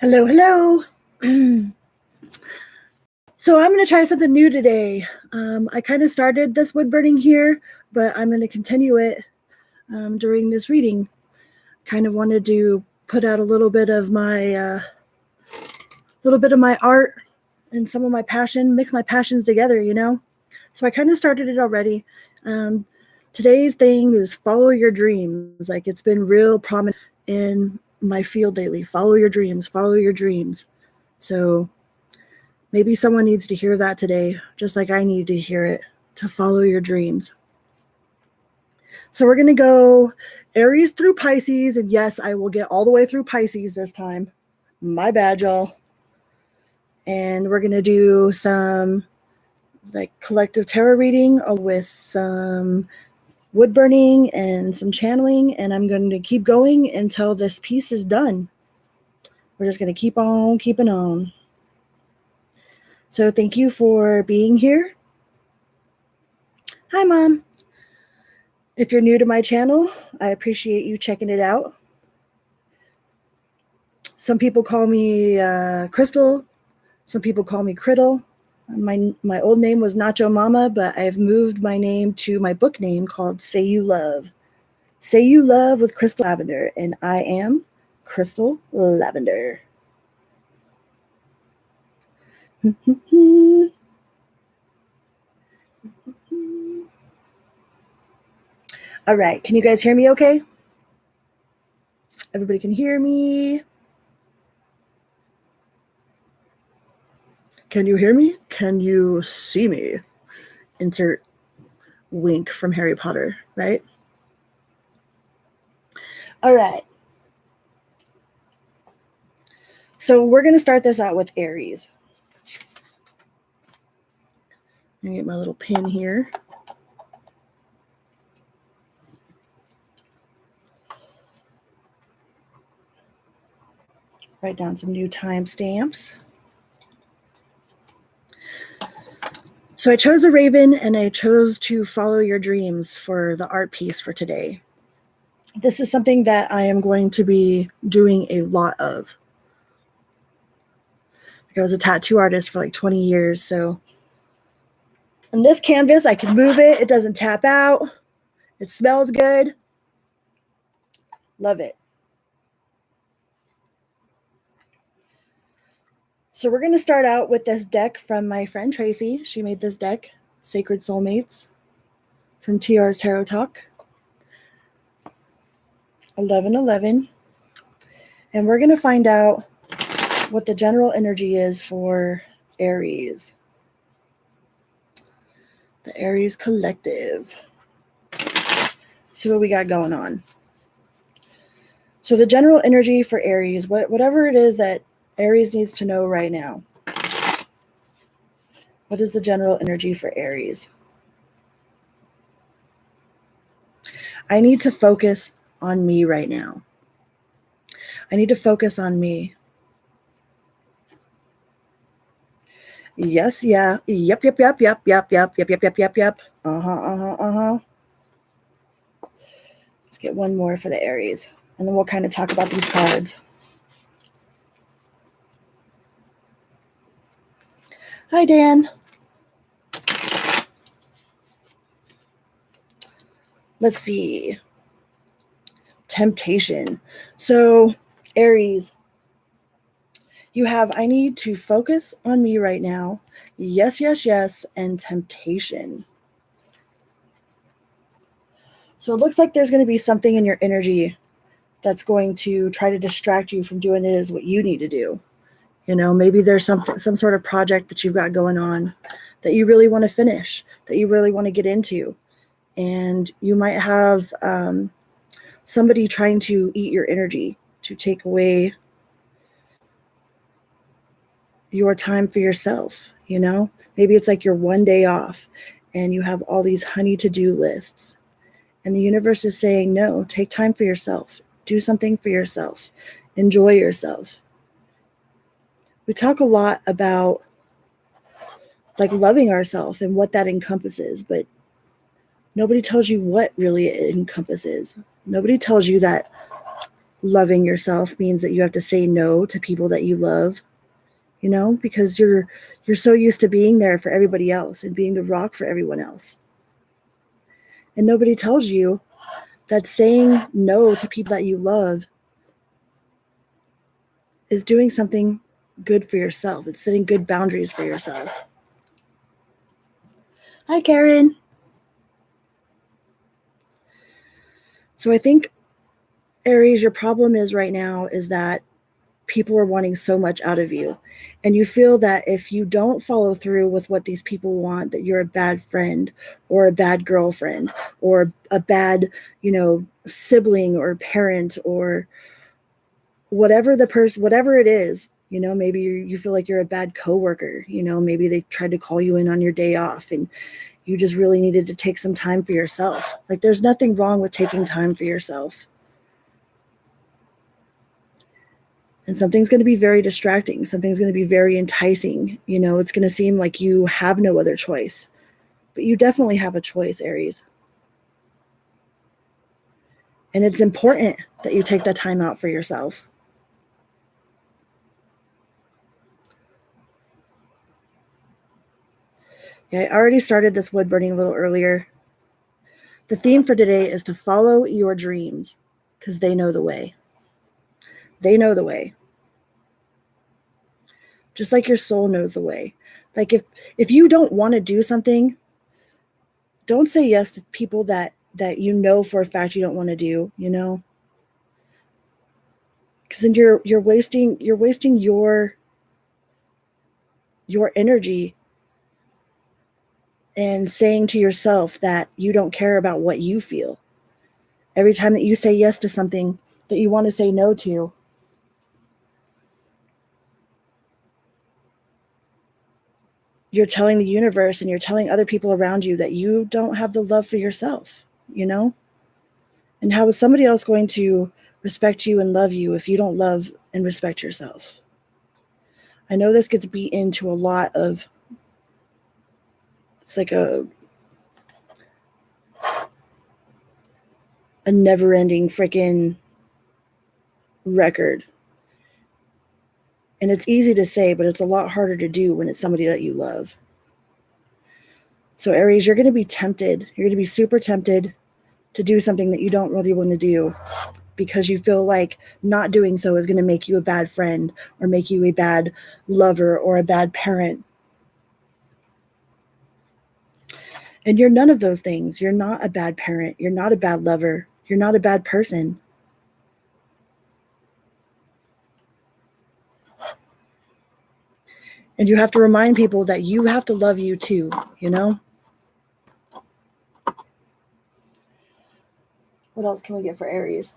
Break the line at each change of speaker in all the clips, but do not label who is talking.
Hello, hello. So I'm going to try something new today. I kind of started this wood burning here, but I'm going to continue it during this reading. Kind of wanted to put out a little bit of my art and some of my passion, mix my passions together, you know. So I kind of started it already. Today's thing is follow your dreams. Like, it's been real prominent in my field lately. Follow your dreams, follow your dreams. So maybe someone needs to hear that today, just like I need to hear it, to follow your dreams. So we're going to go Aries through Pisces. And yes, I will get all the way through Pisces this time. My bad, y'all. And we're going to do some like collective tarot reading with some wood burning and some channeling. And I'm going to keep going until this piece is done. We're just going to keep on keeping on. So thank you for being here. Hi, Mom. If you're new to my channel, I appreciate you checking it out. Some people call me Crystal. Some people call me Criddle. My old name was Nacho Mama, but I've moved my name to my book name called Say You Love. Say You Love with Crystal Lavender, and I am Crystal Lavender. All right, can you guys hear me okay? Everybody can hear me? Can you hear me? Can you see me? Insert wink from Harry Potter, right? All right. So we're going to start this out with Aries. Let me get my little pin here. Write down some new timestamps. So I chose the Raven, and I chose to follow your dreams for the art piece for today. This is something that I am going to be doing a lot of. I was a tattoo artist for like 20 years. So on this canvas, I can move it. It doesn't tap out. It smells good. Love it. So we're going to start out with this deck from my friend Tracie. She made this deck, Sacred Soulmates, from TR's Tarot Talk. 1111. And we're going to find out what the general energy is for Aries. The Aries Collective. See what we got going on. So the general energy for Aries, whatever it is that Aries needs to know right now. What is the general energy for Aries? I need to focus on me right now. I need to focus on me. Yes, yeah. Yep. Uh-huh. Let's get one more for the Aries, and then we'll kind of talk about these cards. Hi, Dan. Let's see. Temptation. So, Aries, you have, I need to focus on me right now. Yes, and temptation. So it looks like there's going to be something in your energy that's going to try to distract you from doing it as what you need to do. You know, maybe there's some sort of project that you've got going on that you really want to finish, that you really want to get into. And you might have somebody trying to eat your energy, to take away your time for yourself, you know? Maybe it's like your one day off and you have all these honey to-do lists. And the universe is saying, no, take time for yourself. Do something for yourself. Enjoy yourself. We talk a lot about like loving ourselves and what that encompasses, but nobody tells you what really it encompasses. Nobody tells you that loving yourself means that you have to say no to people that you love, you know, because you're so used to being there for everybody else and being the rock for everyone else. And nobody tells you that saying no to people that you love is doing something good for yourself. It's setting good boundaries for yourself. Hi, Karen. So I think, Aries, your problem is right now is that people are wanting so much out of you. And you feel that if you don't follow through with what these people want, that you're a bad friend or a bad girlfriend or a bad, sibling or parent or whatever whatever it is. Maybe you feel like you're a bad coworker. Maybe they tried to call you in on your day off and you just really needed to take some time for yourself. Like, there's nothing wrong with taking time for yourself. And something's going to be very distracting. Something's going to be very enticing. It's going to seem like you have no other choice. But you definitely have a choice, Aries. And it's important that you take that time out for yourself. Yeah, I already started this wood burning a little earlier. The theme for today is to follow your dreams because they know the way. They know the way. Just like your soul knows the way. Like if you don't want to do something, don't say yes to people that you know for a fact you don't want to do, because then you're wasting your energy and saying to yourself that you don't care about what you feel. Every time that you say yes to something that you want to say no to, you're telling the universe and you're telling other people around you that you don't have the love for yourself, And how is somebody else going to respect you and love you if you don't love and respect yourself? I know this gets beat into a lot of, it's like a never-ending freaking record. And it's easy to say, but it's a lot harder to do when it's somebody that you love. So Aries, you're going to be tempted. You're going to be super tempted to do something that you don't really want to do because you feel like not doing so is going to make you a bad friend or make you a bad lover or a bad parent. And you're none of those things. You're not a bad parent. You're not a bad lover. You're not a bad person. And you have to remind people that you have to love you too, What else can we get for Aries?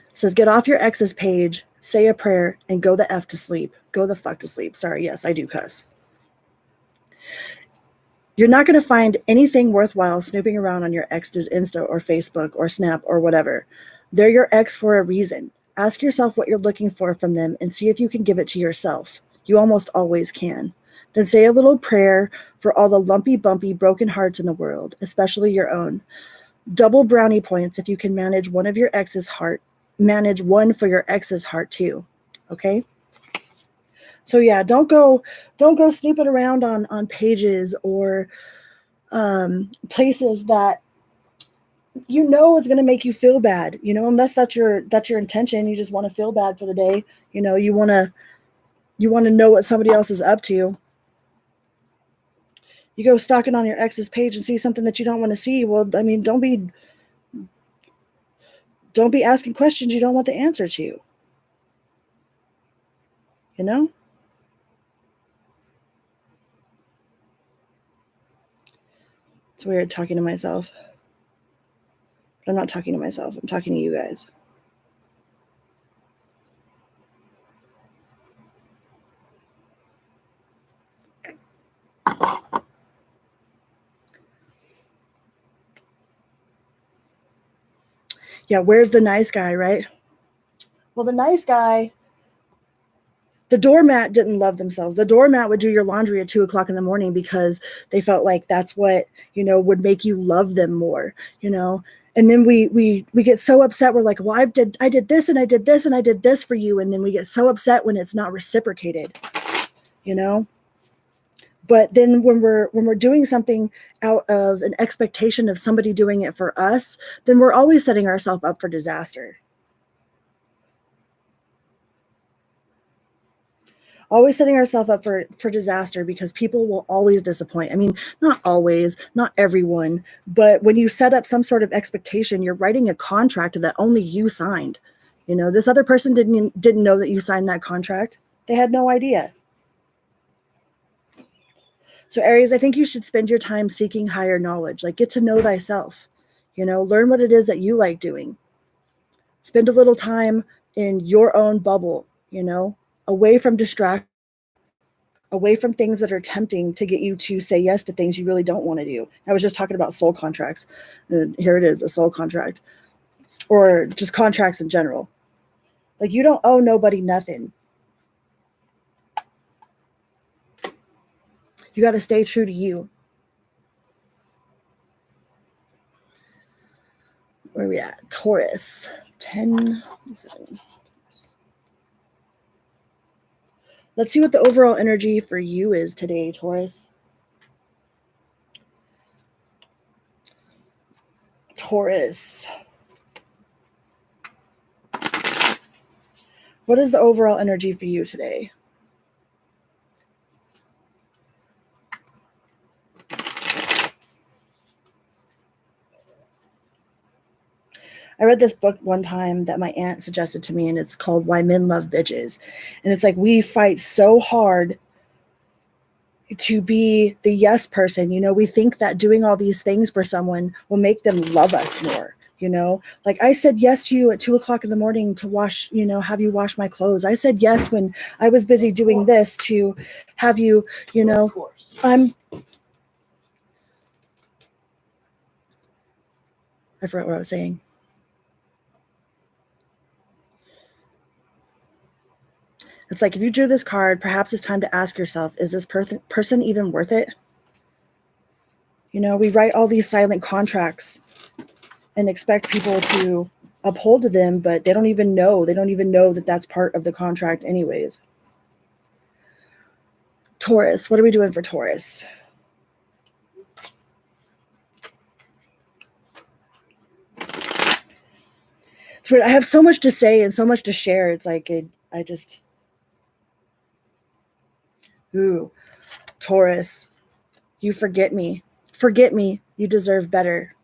It says, get off your ex's page, say a prayer, and go the F to sleep. Go the fuck to sleep. Sorry, yes, I do cuss. You're not going to find anything worthwhile snooping around on your ex's Insta or Facebook or Snap or whatever. They're your ex for a reason. Ask yourself what you're looking for from them and see if you can give it to yourself. You almost always can. Then say a little prayer for all the lumpy, bumpy, broken hearts in the world, especially your own. Double brownie points if you can manage one of your ex's heart. Manage one for your ex's heart too. Okay? So yeah, don't go snooping around on pages or places that it's going to make you feel bad, unless that's your intention. You just want to feel bad for the day. You want to know what somebody else is up to. You go stalking on your ex's page and see something that you don't want to see. Well, I mean, don't be asking questions you don't want the answer to. It's weird talking to myself. But I'm not talking to myself. I'm talking to you guys. Yeah, where's the nice guy, right? Well, the nice guy The doormat didn't love themselves. The doormat would do your laundry at 2:00 in the morning because they felt like that's what, would make you love them more, And then we get so upset. We're like, well, I did this and I did this and I did this for you. And then we get so upset when it's not reciprocated, But then when we're doing something out of an expectation of somebody doing it for us, then we're always setting ourselves up for disaster. Always setting ourselves up for disaster, because people will always disappoint. I mean, not always, not everyone, but when you set up some sort of expectation, you're writing a contract that only you signed. This other person didn't know that you signed that contract. They had no idea. So Aries, I think you should spend your time seeking higher knowledge, like get to know thyself, learn what it is that you like doing. Spend a little time in your own bubble, away from distraction, away from things that are tempting to get you to say yes to things you really don't want to do. I was just talking about soul contracts. And here it is, a soul contract, or just contracts in general. Like, you don't owe nobody nothing. You got to stay true to you. Where are we at? Taurus, 10, 7. Let's see what the overall energy for you is today, Taurus. Taurus. What is the overall energy for you today? I read this book one time that my aunt suggested to me, and it's called Why Men Love Bitches. And it's like, we fight so hard to be the yes person. We think that doing all these things for someone will make them love us more. Like, I said yes to you at 2:00 in the morning to wash, have you wash my clothes. I said yes when I was busy doing this to have you, I forgot what I was saying. It's like, if you drew this card, perhaps it's time to ask yourself, is this person even worth it? We write all these silent contracts and expect people to uphold to them, but they don't even know. They don't even know that that's part of the contract anyways. Taurus, what are we doing for Taurus? It's weird. I have so much to say and so much to share. It's like, ooh, Taurus, you forget me. Forget me. You deserve better.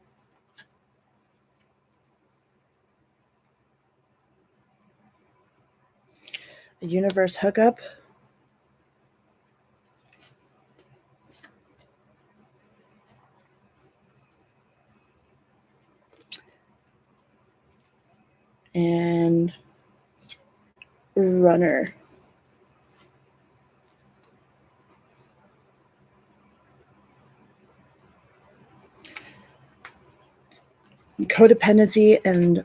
The universe hookup. And runner. Codependency and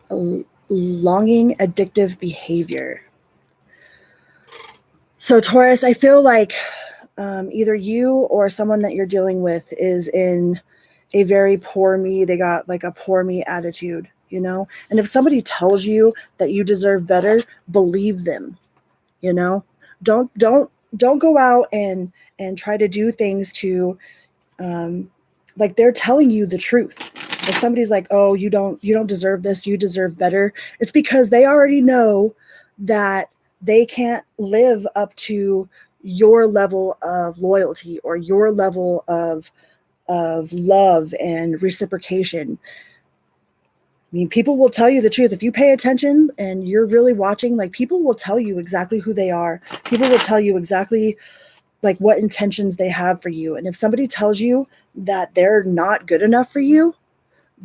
longing addictive behavior. So Taurus, I feel like either you or someone that you're dealing with is in a very poor me. They got like a poor me attitude, And if somebody tells you that you deserve better, believe them, Don't go out and try to do things to, like, they're telling you the truth. If somebody's like, oh, you don't deserve this, you deserve better, it's because they already know that they can't live up to your level of loyalty or your level of love and reciprocation. I mean, people will tell you the truth. If you pay attention and you're really watching, like, people will tell you exactly who they are. People will tell you exactly like what intentions they have for you. And if somebody tells you that they're not good enough for you,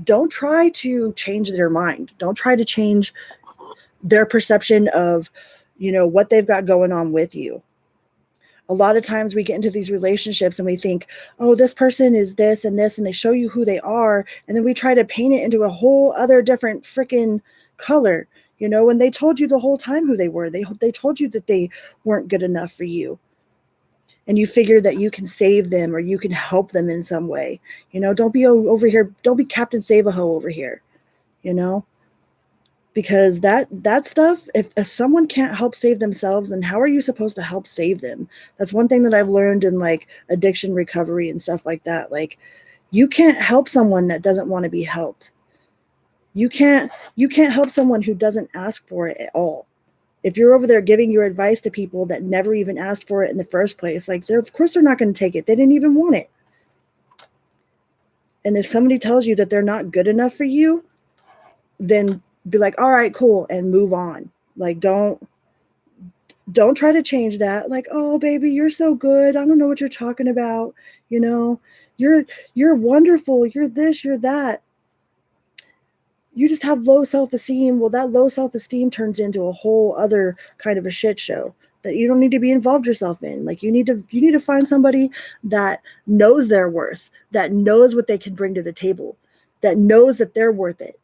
don't try to change their mind. Don't try to change their perception of, what they've got going on with you. A lot of times we get into these relationships and we think, oh, this person is this and this, and they show you who they are. And then we try to paint it into a whole other different freaking color. You know, and they told you the whole time who they were. They told you that they weren't good enough for you. And you figure that you can save them or you can help them in some way. You know, don't be over here. Don't be Captain Save-A-Ho over here, you know, because that stuff, if someone can't help save themselves, then how are you supposed to help save them? That's one thing that I've learned in like addiction recovery and stuff like that. Like, you can't help someone that doesn't want to be helped. You can't help someone who doesn't ask for it at all. If you're over there giving your advice to people that never even asked for it in the first place, like, of course they're not going to take it. They didn't even want it. And if somebody tells you that they're not good enough for you, then be like, all right, cool, and move on. Like, don't try to change that. Like, oh baby, you're so good. I don't know what you're talking about. You know, you're wonderful. You're this, you're that. You just have low self-esteem. Well, that low self-esteem turns into a whole other kind of a shit show that you don't need to be involved yourself in. Like, you need to find somebody that knows their worth, that knows what they can bring to the table, that knows that they're worth it.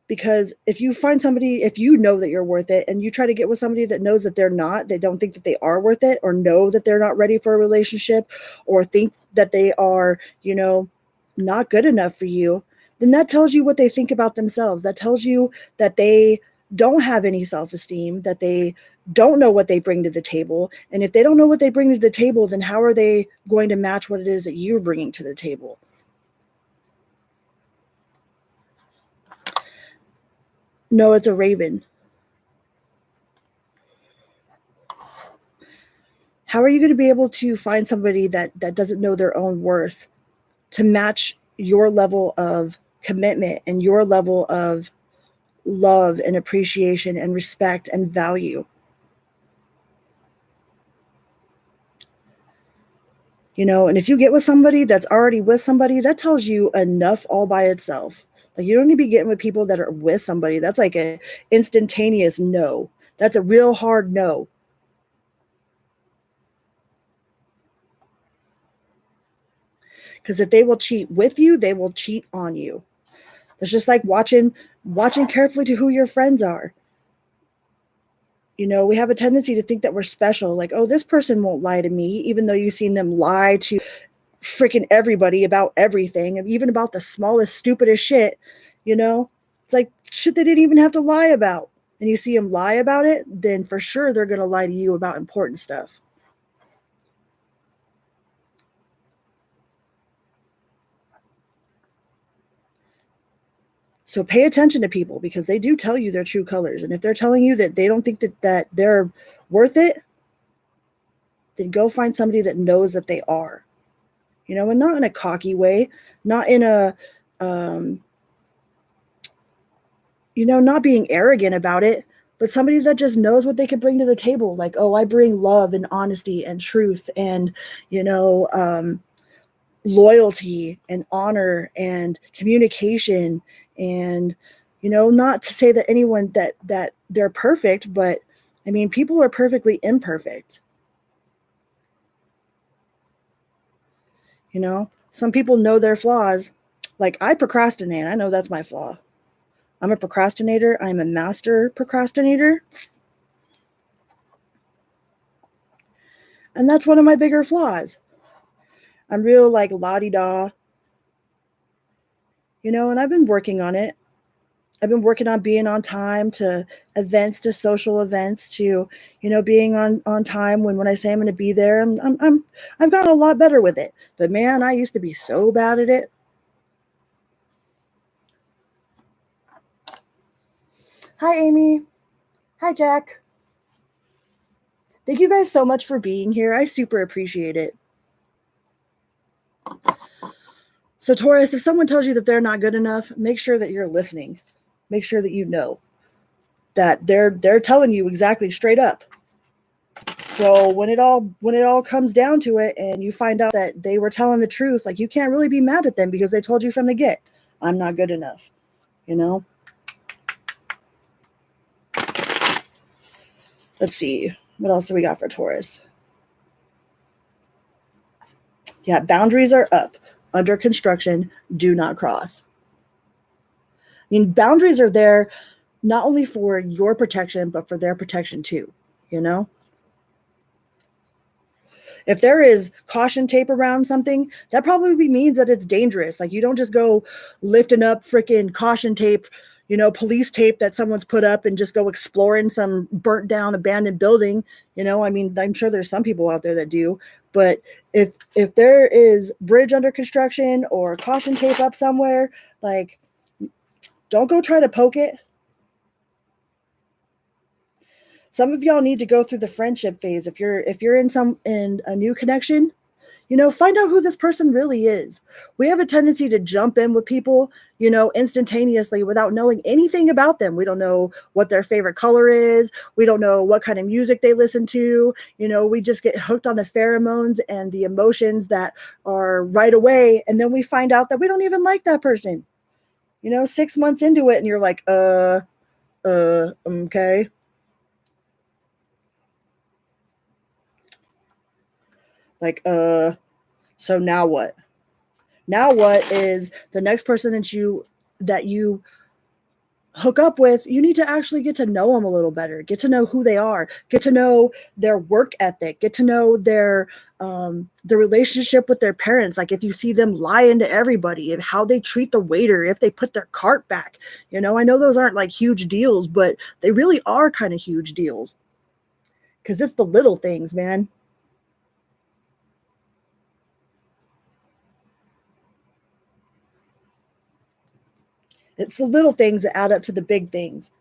Because if you find somebody, if you know that you're worth it and you try to get with somebody that knows that they're not, they don't think that they are worth it, or know that they're not ready for a relationship, or think that they are, you know, not good enough for you, then that tells you what they think about themselves. That tells you that they don't have any self-esteem, that they don't know what they bring to the table. And if they don't know what they bring to the table, then how are they going to match what it is that you're bringing to the table? No, it's a raven. How are you going to be able to find somebody that doesn't know their own worth to match your level of commitment and your level of love and appreciation and respect and value? You know, and if you get with somebody that's already with somebody, that tells you enough all by itself. Like, you don't need to be getting with people that are with somebody. That's like a instantaneous no. That's a real hard no. Because if they will cheat with you, they will cheat on you. It's just like watching carefully to who your friends are. You know, we have a tendency to think that we're special. Like, oh, this person won't lie to me, even though you've seen them lie to freaking everybody about everything, and even about the smallest, stupidest shit. You know, it's like shit they didn't even have to lie about. And you see them lie about it, then for sure they're going to lie to you about important stuff. So pay attention to people, because they do tell you their true colors. And if they're telling you that they don't think that they're worth it, then go find somebody that knows that they are. You know, and not in a cocky way, not in a, you know, not being arrogant about it, but somebody that just knows what they can bring to the table. Like, oh, I bring love and honesty and truth and, you know, loyalty and honor and communication. And, you know, not to say that anyone that they're perfect, but I mean, people are perfectly imperfect. You know, some people know their flaws. Like, I procrastinate. I know that's my flaw. I'm a procrastinator. I'm a master procrastinator. And that's one of my bigger flaws. I'm real like la-di-da, you know, and I've been working on it. I've been working on being on time to events, to social events, to, you know, being on time when I say I'm going to be there. I've gotten a lot better with it. But man, I used to be so bad at it. Hi, Amy. Hi, Jack. Thank you guys so much for being here. I super appreciate it. So, Taurus, if someone tells you that they're not good enough, make sure that you're listening. Make sure that you know that they're telling you exactly straight up. So when it all comes down to it, and you find out that they were telling the truth, like, you can't really be mad at them, because they told you from the get, I'm not good enough. You know? Let's see. What else do we got for Taurus? Yeah, boundaries are up. Under construction. Do not cross. I mean, boundaries are there not only for your protection, but for their protection too, you know? If there is caution tape around something, that probably means that it's dangerous. Like, you don't just go lifting up freaking caution tape, police tape that someone's put up and just go exploring some burnt down abandoned building. I mean, I'm sure there's some people out there that do, but if there is bridge under construction or caution tape up somewhere, like, don't go try to poke it. Some of y'all need to go through the friendship phase. If you're in a new connection, find out who this person really is. We have a tendency to jump in with people, instantaneously without knowing anything about them. We don't know what their favorite color is. We don't know what kind of music they listen to. We just get hooked on the pheromones and the emotions that are right away. And then we find out that we don't even like that person, 6 months into it. And you're like, okay. Like, so now what? Now what is the next person that you hook up with? You need to actually get to know them a little better, get to know who they are, get to know their work ethic, get to know the relationship with their parents. Like, if you see them lying to everybody, and how they treat the waiter, if they put their cart back. I know those aren't like huge deals, but they really are kind of huge deals, because it's the little things, man. It's the little things that add up to the big things.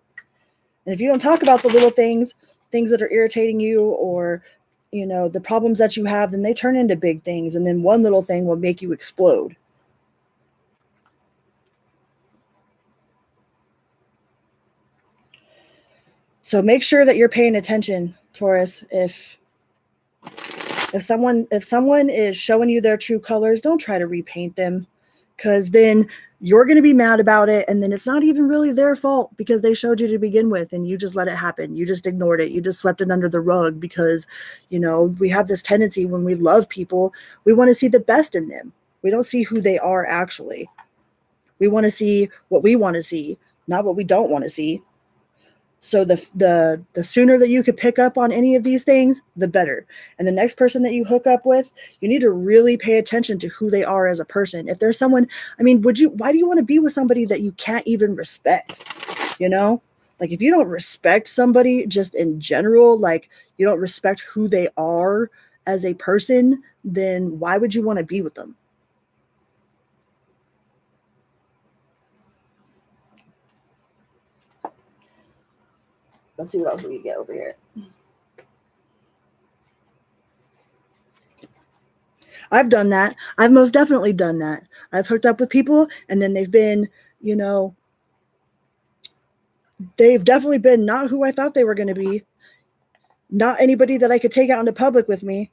And if you don't talk about the little things, things that are irritating you, or, the problems that you have, then they turn into big things. And then one little thing will make you explode. So make sure that you're paying attention, Taurus. If someone is showing you their true colors, don't try to repaint them, because then you're going to be mad about it, and then it's not even really their fault, because they showed you to begin with and you just let it happen. You just ignored it. You just swept it under the rug, because we have this tendency, when we love people, we want to see the best in them. We don't see who they are actually. We want to see what we want to see, not what we don't want to see. So the sooner that you could pick up on any of these things, the better. And the next person that you hook up with, you need to really pay attention to who they are as a person. If there's someone, I mean, why do you want to be with somebody that you can't even respect? Like, if you don't respect somebody just in general, like, you don't respect who they are as a person, then why would you want to be with them? Let's see what else we can get over here. I've done that. I've most definitely done that. I've hooked up with people, and then they've definitely been not who I thought they were going to be, not anybody that I could take out into public with me,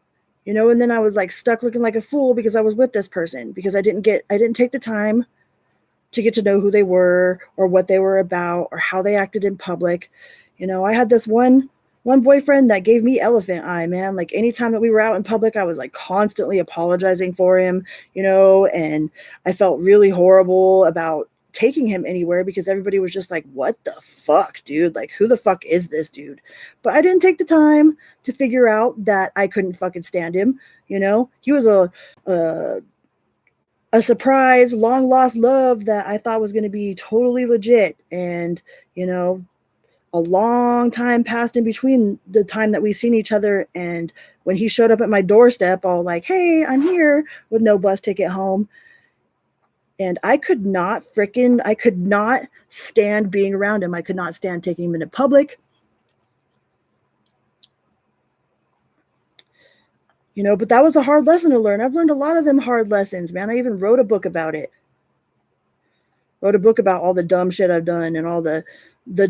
and then I was like stuck looking like a fool because I was with this person, because I didn't take the time to get to know who they were, or what they were about, or how they acted in public. I had this one boyfriend that gave me elephant eye, man. Like, anytime that we were out in public, I was like constantly apologizing for him, and I felt really horrible about taking him anywhere, because everybody was just like, what the fuck, dude? Like, who the fuck is this dude? But I didn't take the time to figure out that I couldn't fucking stand him. He was a surprise, long lost love that I thought was going to be totally legit. And, a long time passed in between the time that we seen each other. And when he showed up at my doorstep, all like, hey, I'm here, with no bus ticket home. And I could not stand being around him. I could not stand taking him into public. But that was a hard lesson to learn. I've learned a lot of them hard lessons, man. I even wrote a book about it. Wrote a book about all the dumb shit I've done, and all the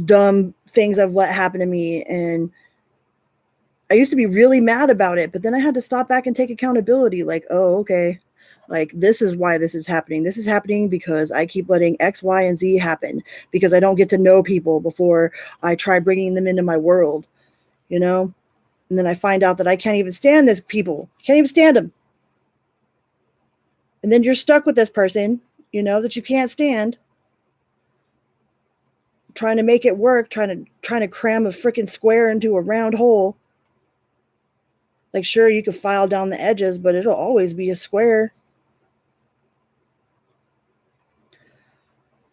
dumb things I've let happen to me. And I used to be really mad about it, but then I had to stop back and take accountability. Like, oh, okay. Like, this is why this is happening. This is happening because I keep letting X, Y, and Z happen, because I don't get to know people before I try bringing them into my world, And then I find out that I can't even stand this people. Can't even stand them. And then you're stuck with this person, that you can't stand, trying to make it work, trying to cram a freaking square into a round hole. Like, sure, you could file down the edges, but it'll always be a square.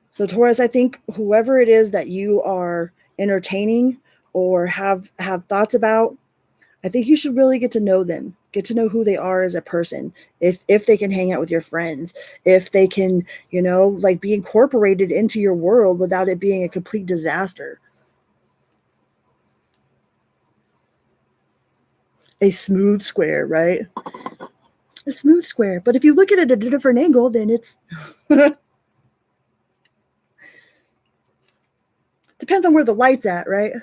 So Taurus, I think whoever it is that you are entertaining or have thoughts about, I think you should really get to know them, get to know who they are as a person. If they can hang out with your friends, if they can, you know, like be incorporated into your world without it being a complete disaster. A smooth square, right? A smooth square. But if you look at it at a different angle, then it's depends on where the light's at, right?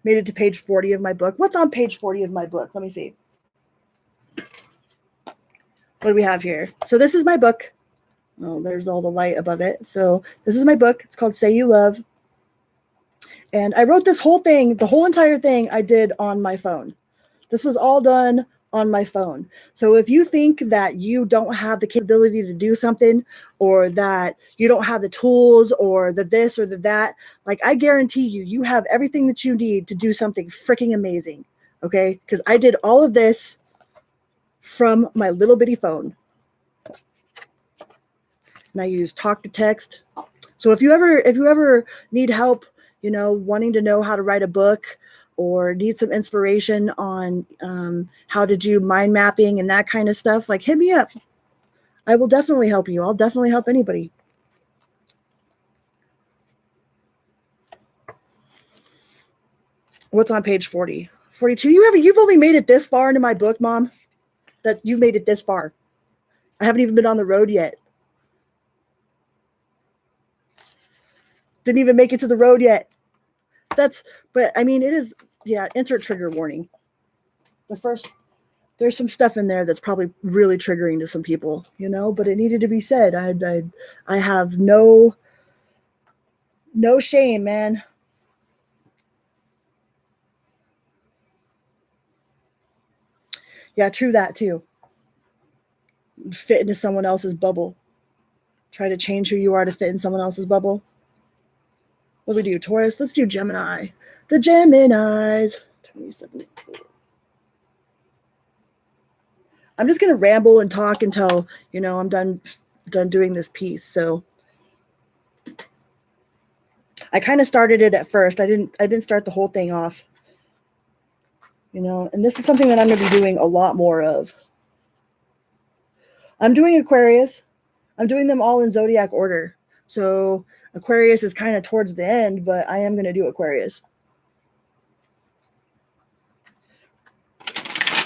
Made it to page 40 of my book. What's on page 40 of my book? Let me see. What do we have here? So this is my book. Oh, there's all the light above it. So this is my book. It's called Say You Love. And I wrote this whole thing, the whole entire thing I did on my phone. This was all done on my phone. So if you think that you don't have the capability to do something, or that you don't have the tools, or the this or the that, like, I guarantee you, you have everything that you need to do something freaking amazing. Okay? Because I did all of this from my little bitty phone. And I use talk to text. So if you ever need help, you know, wanting to know how to write a book, or need some inspiration on how to do mind mapping and that kind of stuff, like, hit me up. I will definitely help you. I'll definitely help anybody. What's on page 40? 42. You've only made it this far into my book, Mom. That you've made it this far. I haven't even been on the road yet. Didn't even make it to the road yet. But I mean, it is, yeah, insert trigger warning. There's some stuff in there that's probably really triggering to some people, you know, but it needed to be said. I have no shame, man. Yeah, true that too. Fit into someone else's bubble. Try to change who you are to fit in someone else's bubble. What do we do? Taurus? Let's do Gemini. The Geminis. 27. I'm just going to ramble and talk until, you know, I'm done doing this piece. So I kind of started it at first. I didn't start the whole thing off. You know, and this is something that I'm going to be doing a lot more of. I'm doing Aquarius. I'm doing them all in zodiac order. So Aquarius is kind of towards the end, but I am going to do Aquarius.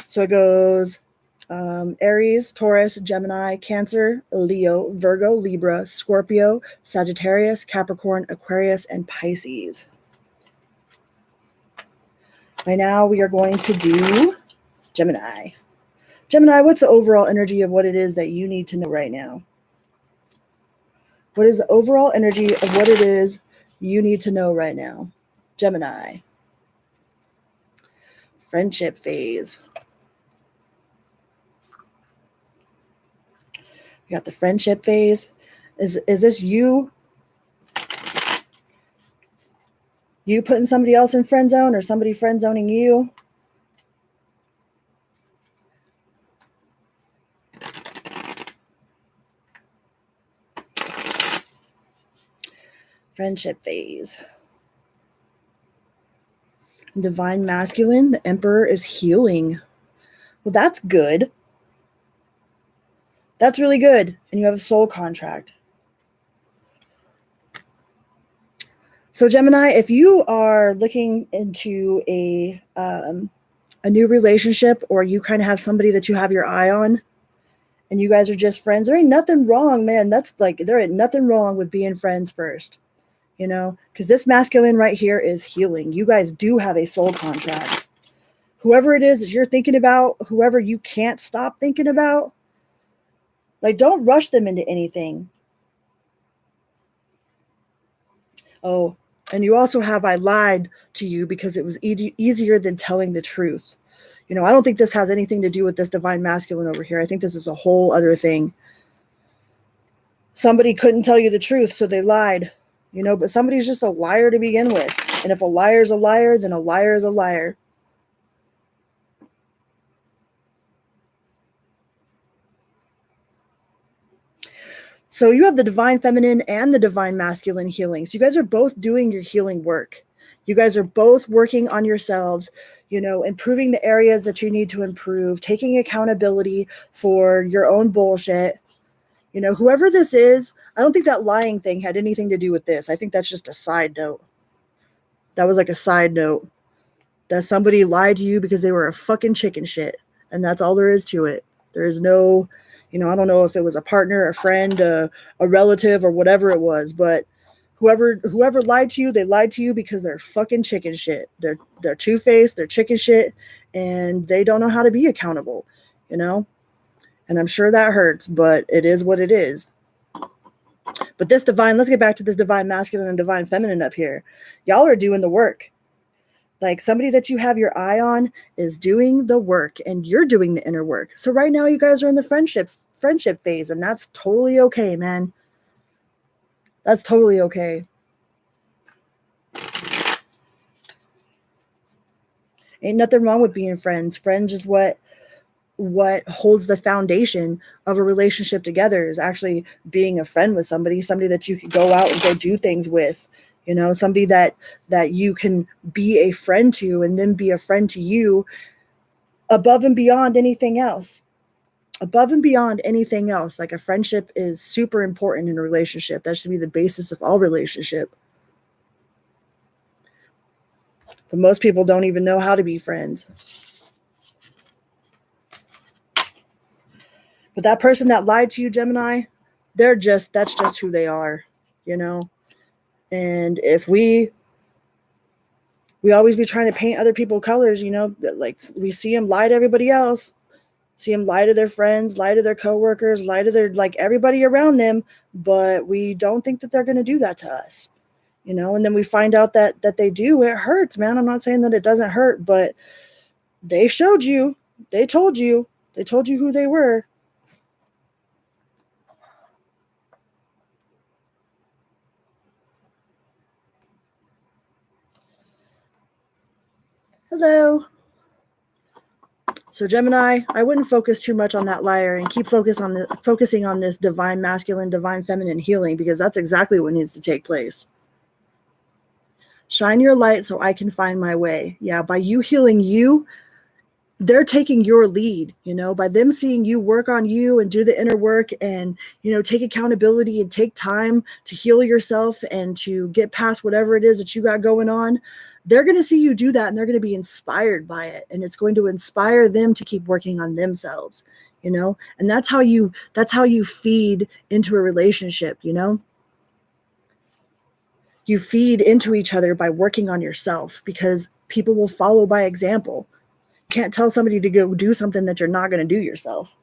So it goes Aries, Taurus, Gemini, Cancer, Leo, Virgo, Libra, Scorpio, Sagittarius, Capricorn, Aquarius, and Pisces. Right now we are going to do Gemini. Gemini, what's the overall energy of what it is that you need to know right now? What is the overall energy of what it is you need to know right now? Gemini. Friendship phase. We got the friendship phase. Is this you? You putting somebody else in friend zone, or somebody friend zoning you? Friendship phase. Divine masculine, the Emperor is healing. Well, that's good. That's really good. And you have a soul contract. So Gemini, if you are looking into a new relationship, or you kind of have somebody that you have your eye on, and you guys are just friends, there ain't nothing wrong, man. That's like, there ain't nothing wrong with being friends first, you know, because this masculine right here is healing. You guys do have a soul contract. Whoever it is that you're thinking about, whoever you can't stop thinking about, like, don't rush them into anything. Oh, and you also have, I lied to you because it was easier than telling the truth. You know, I don't think this has anything to do with this divine masculine over here. I think this is a whole other thing. somebody couldn't tell you the truth, so they lied, but somebody's just a liar to begin with. And if a liar's a liar, then a liar is a liar. So you have the divine feminine and the divine masculine healing. So you guys are both doing your healing work. You guys are both working on yourselves, improving the areas that you need to improve, taking accountability for your own bullshit. Whoever this is, I don't think that lying thing had anything to do with this. I think that's just a side note. That was like a side note. That somebody lied to you because they were a fucking chicken shit. And that's all there is to it. There is no, I don't know if it was a partner, a friend, a relative, or whatever it was, but whoever lied to you, they lied to you because they're fucking chicken shit. They're two-faced, they're chicken shit, and they don't know how to be accountable, And I'm sure that hurts, but it is what it is. But this divine, let's get back to this divine masculine and divine feminine up here. Y'all are doing the work. Like somebody that you have your eye on is doing the work and you're doing the inner work. So right now you guys are in the friendship phase, and that's totally okay, man. That's totally okay. Ain't nothing wrong with being friends. Friends is what holds the foundation of a relationship together, is actually being a friend with somebody that you could go out and go do things with. Somebody that you can be a friend to and then be a friend to you above and beyond anything else. Above and beyond anything else. Like a friendship is super important in a relationship. That should be the basis of all relationship. But most people don't even know how to be friends. But that person that lied to you, Gemini, that's just who they are, And if we always be trying to paint other people colors, like we see them lie to everybody else, see them lie to their friends, lie to their coworkers, lie to their, like, everybody around them, but we don't think that they're going to do that to us, and then we find out that they do. It hurts, man. I'm not saying that it doesn't hurt, but they showed you, they told you who they were. Hello. So Gemini, I wouldn't focus too much on that liar and keep focusing on this divine masculine, divine feminine healing, because that's exactly what needs to take place. Shine your light so I can find my way. Yeah, by you healing you, they're taking your lead, by them seeing you work on you and do the inner work and, take accountability and take time to heal yourself and to get past whatever it is that you got going on. They're going to see you do that and they're going to be inspired by it. And it's going to inspire them to keep working on themselves, and that's how you feed into a relationship, You feed into each other by working on yourself, because people will follow by example. You can't tell somebody to go do something that you're not going to do yourself.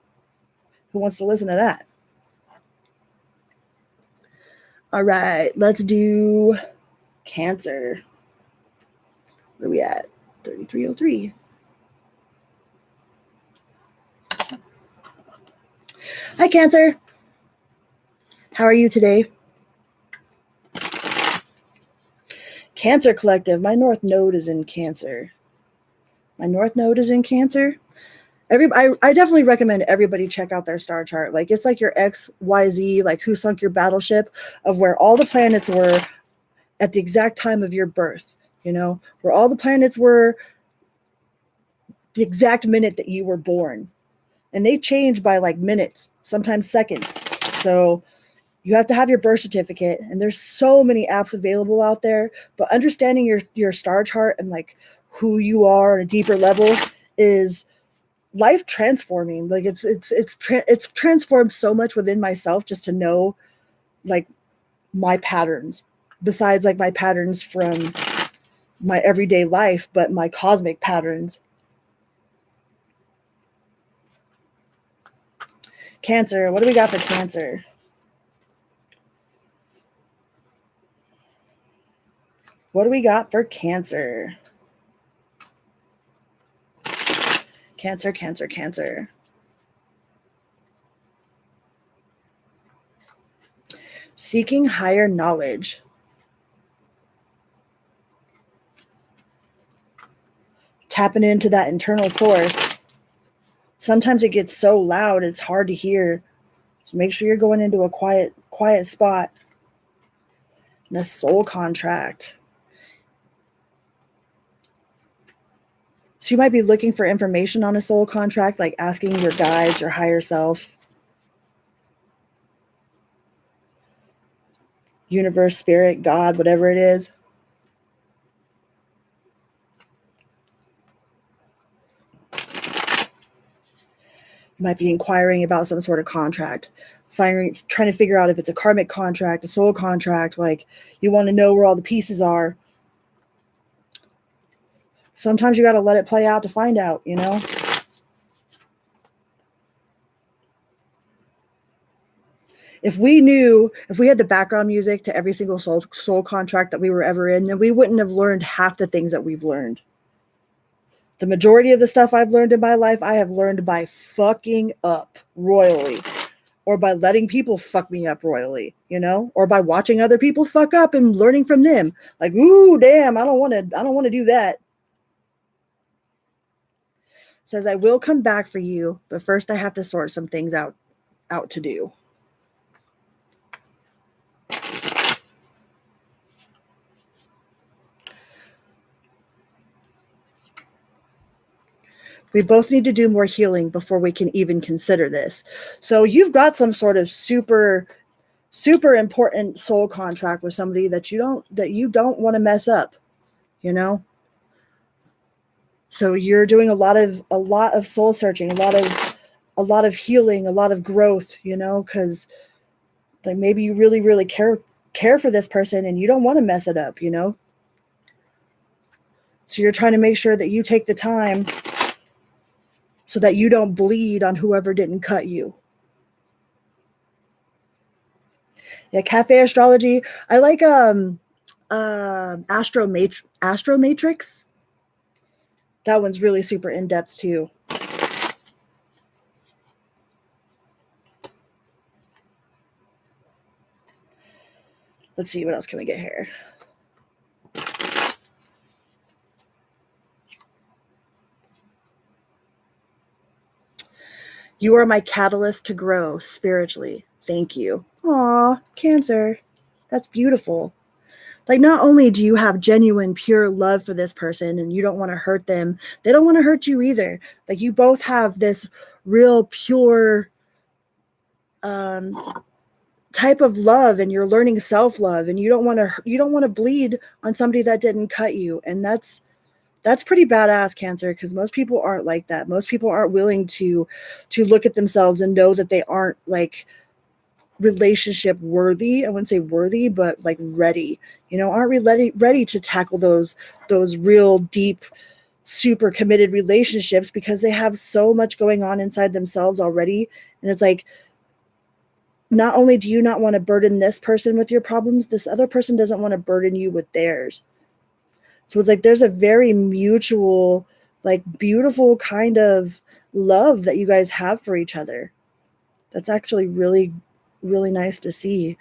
Who wants to listen to that? All right, let's do Cancer. Where are we at? 3303. Hi, Cancer. How are you today? Cancer Collective. My North Node is in Cancer. I definitely recommend everybody check out their star chart. Like, it's like your XYZ, like who sunk your battleship, of where all the planets were at the exact time of your birth, where all the planets were the exact minute that you were born. And they change by like minutes, sometimes seconds. So you have to have your birth certificate, and there's so many apps available out there, but understanding your star chart and like who you are on a deeper level is life transforming. Like it's transformed so much within myself just to know like my patterns, besides like my patterns from my everyday life, but my cosmic patterns. Cancer. What do we got for Cancer? What do we got for Cancer? Cancer, Cancer, Cancer. seeking higher knowledge. Tapping into that internal source. Sometimes it gets so loud it's hard to hear. So make sure you're going into a quiet spot. And a soul contract. So you might be looking for information on a soul contract, like asking your guides or higher self, universe, spirit, God, whatever it is. You might be inquiring about some sort of contract, trying to figure out if it's a karmic contract, a soul contract, like you want to know where all the pieces are. Sometimes you got to let it play out to find out, you know? If we had the background music to every single soul contract that we were ever in, then we wouldn't have learned half the things that we've learned. The majority of the stuff I've learned in my life, I have learned by fucking up royally, or by letting people fuck me up royally, you know, or by watching other people fuck up and learning from them. Like, ooh, damn, I don't want to do that. Says, I will come back for you, but first I have to sort some things out to do. We both need to do more healing before we can even consider this. So you've got some sort of super important soul contract with somebody that you don't want to mess up, you know? So you're doing a lot of soul searching, a lot of healing, a lot of growth, you know, because like maybe you really care for this person and you don't want to mess it up, you know? So you're trying to make sure that you take the time so that you don't bleed on whoever didn't cut you. Yeah, cafe astrology. I like Astro Matrix. That one's really super in depth too. Let's see, what else can we get here? You are my catalyst to grow spiritually. Thank you. Aw, Cancer. That's beautiful. Like, not only do you have genuine, pure love for this person and you don't want to hurt them, they don't want to hurt you either. Like, you both have this real pure type of love, and you're learning self-love, and you don't want to bleed on somebody that didn't cut you. And that's pretty badass, Cancer, because most people aren't like that. Most people aren't willing to look at themselves and know that they aren't like relationship worthy. I wouldn't say worthy, but like ready, you know, aren't ready to tackle those real deep, super committed relationships because they have so much going on inside themselves already. And it's like, not only do you not want to burden this person with your problems, this other person doesn't want to burden you with theirs. So it's like there's a very mutual, like beautiful kind of love that you guys have for each other. That's actually really, really nice to see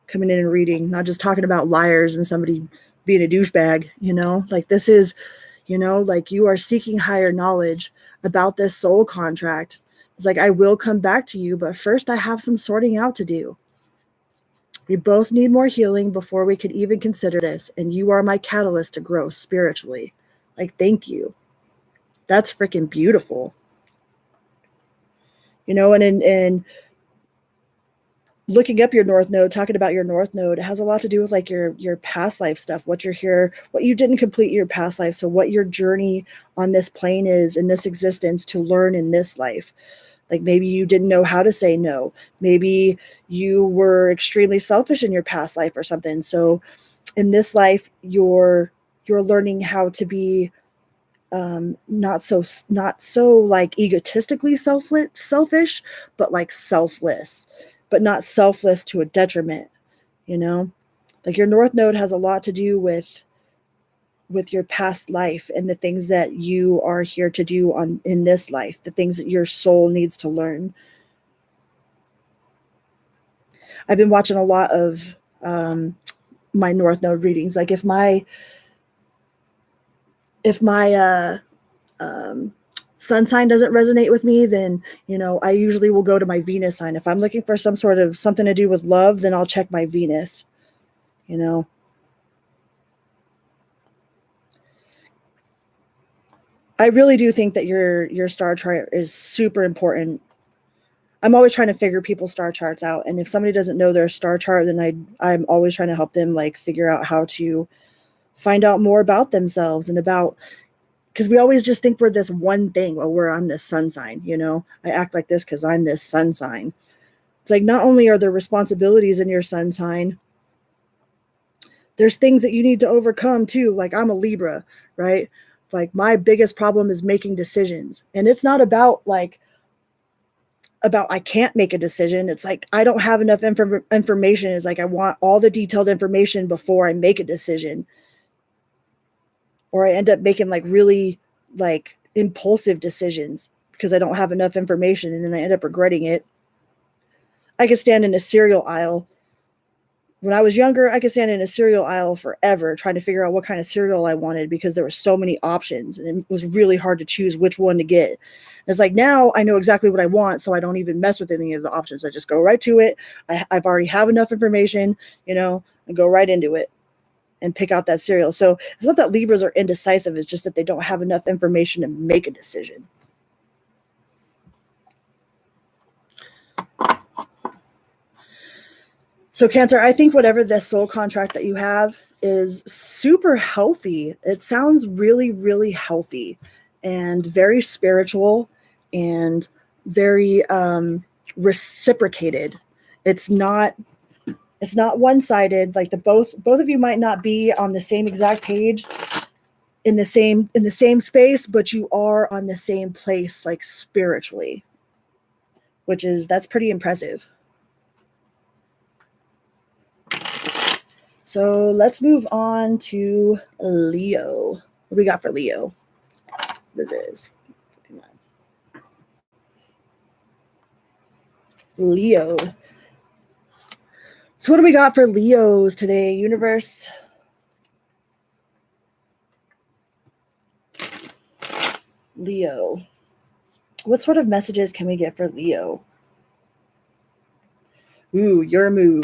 coming in and reading, not just talking about liars and somebody being a douchebag, you know, like this is, you know, like you are seeking higher knowledge about this soul contract. It's like, I will come back to you, but first I have some sorting out to do. We both need more healing before we could even consider this, and you are my catalyst to grow spiritually. Like, thank you. That's freaking beautiful. You know, and in looking up your North Node, talking about your North Node, it has a lot to do with like your past life stuff, what you're here, what you didn't complete your past life. So what your journey on this plane is in this existence to learn in this life. Like maybe you didn't know how to say no. Maybe you were extremely selfish in your past life or something. So in this life, you're learning how to be not so like egotistically selfish, but like selfless, but not selfless to a detriment, you know? Like your North Node has a lot to do with your past life and the things that you are here to do in this life, the things that your soul needs to learn. I've been watching a lot of my North Node readings. Like if my sun sign doesn't resonate with me, then, you know, I usually will go to my Venus sign. If I'm looking for some sort of something to do with love, then I'll check my Venus, you know. I really do think that your star chart is super important. I'm always trying to figure people's star charts out, and if somebody doesn't know their star chart, then I'm always trying to help them like figure out how to find out more about themselves and about, because we always just think we're this one thing. Well, I'm this sun sign, you know. I act like this because I'm this sun sign. It's like not only are there responsibilities in your sun sign, there's things that you need to overcome too. Like I'm a Libra, right? Like my biggest problem is making decisions. And it's not about I can't make a decision. It's like I don't have enough information. It's like I want all the detailed information before I make a decision. Or I end up making like really like impulsive decisions because I don't have enough information, and then I end up regretting it. I could stand in a cereal aisle. When I was younger, I could stand in a cereal aisle forever trying to figure out what kind of cereal I wanted because there were so many options and it was really hard to choose which one to get. It's like now I know exactly what I want, so I don't even mess with any of the options. I just go right to it. I've already have enough information, you know, and go right into it and pick out that cereal. So it's not that Libras are indecisive, it's just that they don't have enough information to make a decision. So Cancer, I think whatever this soul contract that you have is super healthy. It sounds really, really healthy and very spiritual and very reciprocated. It's not one-sided. Like both of you might not be on the same exact page in the same space, but you are on the same place, like spiritually, that's pretty impressive. So let's move on to Leo. What do we got for Leo? What is this? Leo. So what do we got for Leos today, universe? Leo. What sort of messages can we get for Leo? Ooh, your move.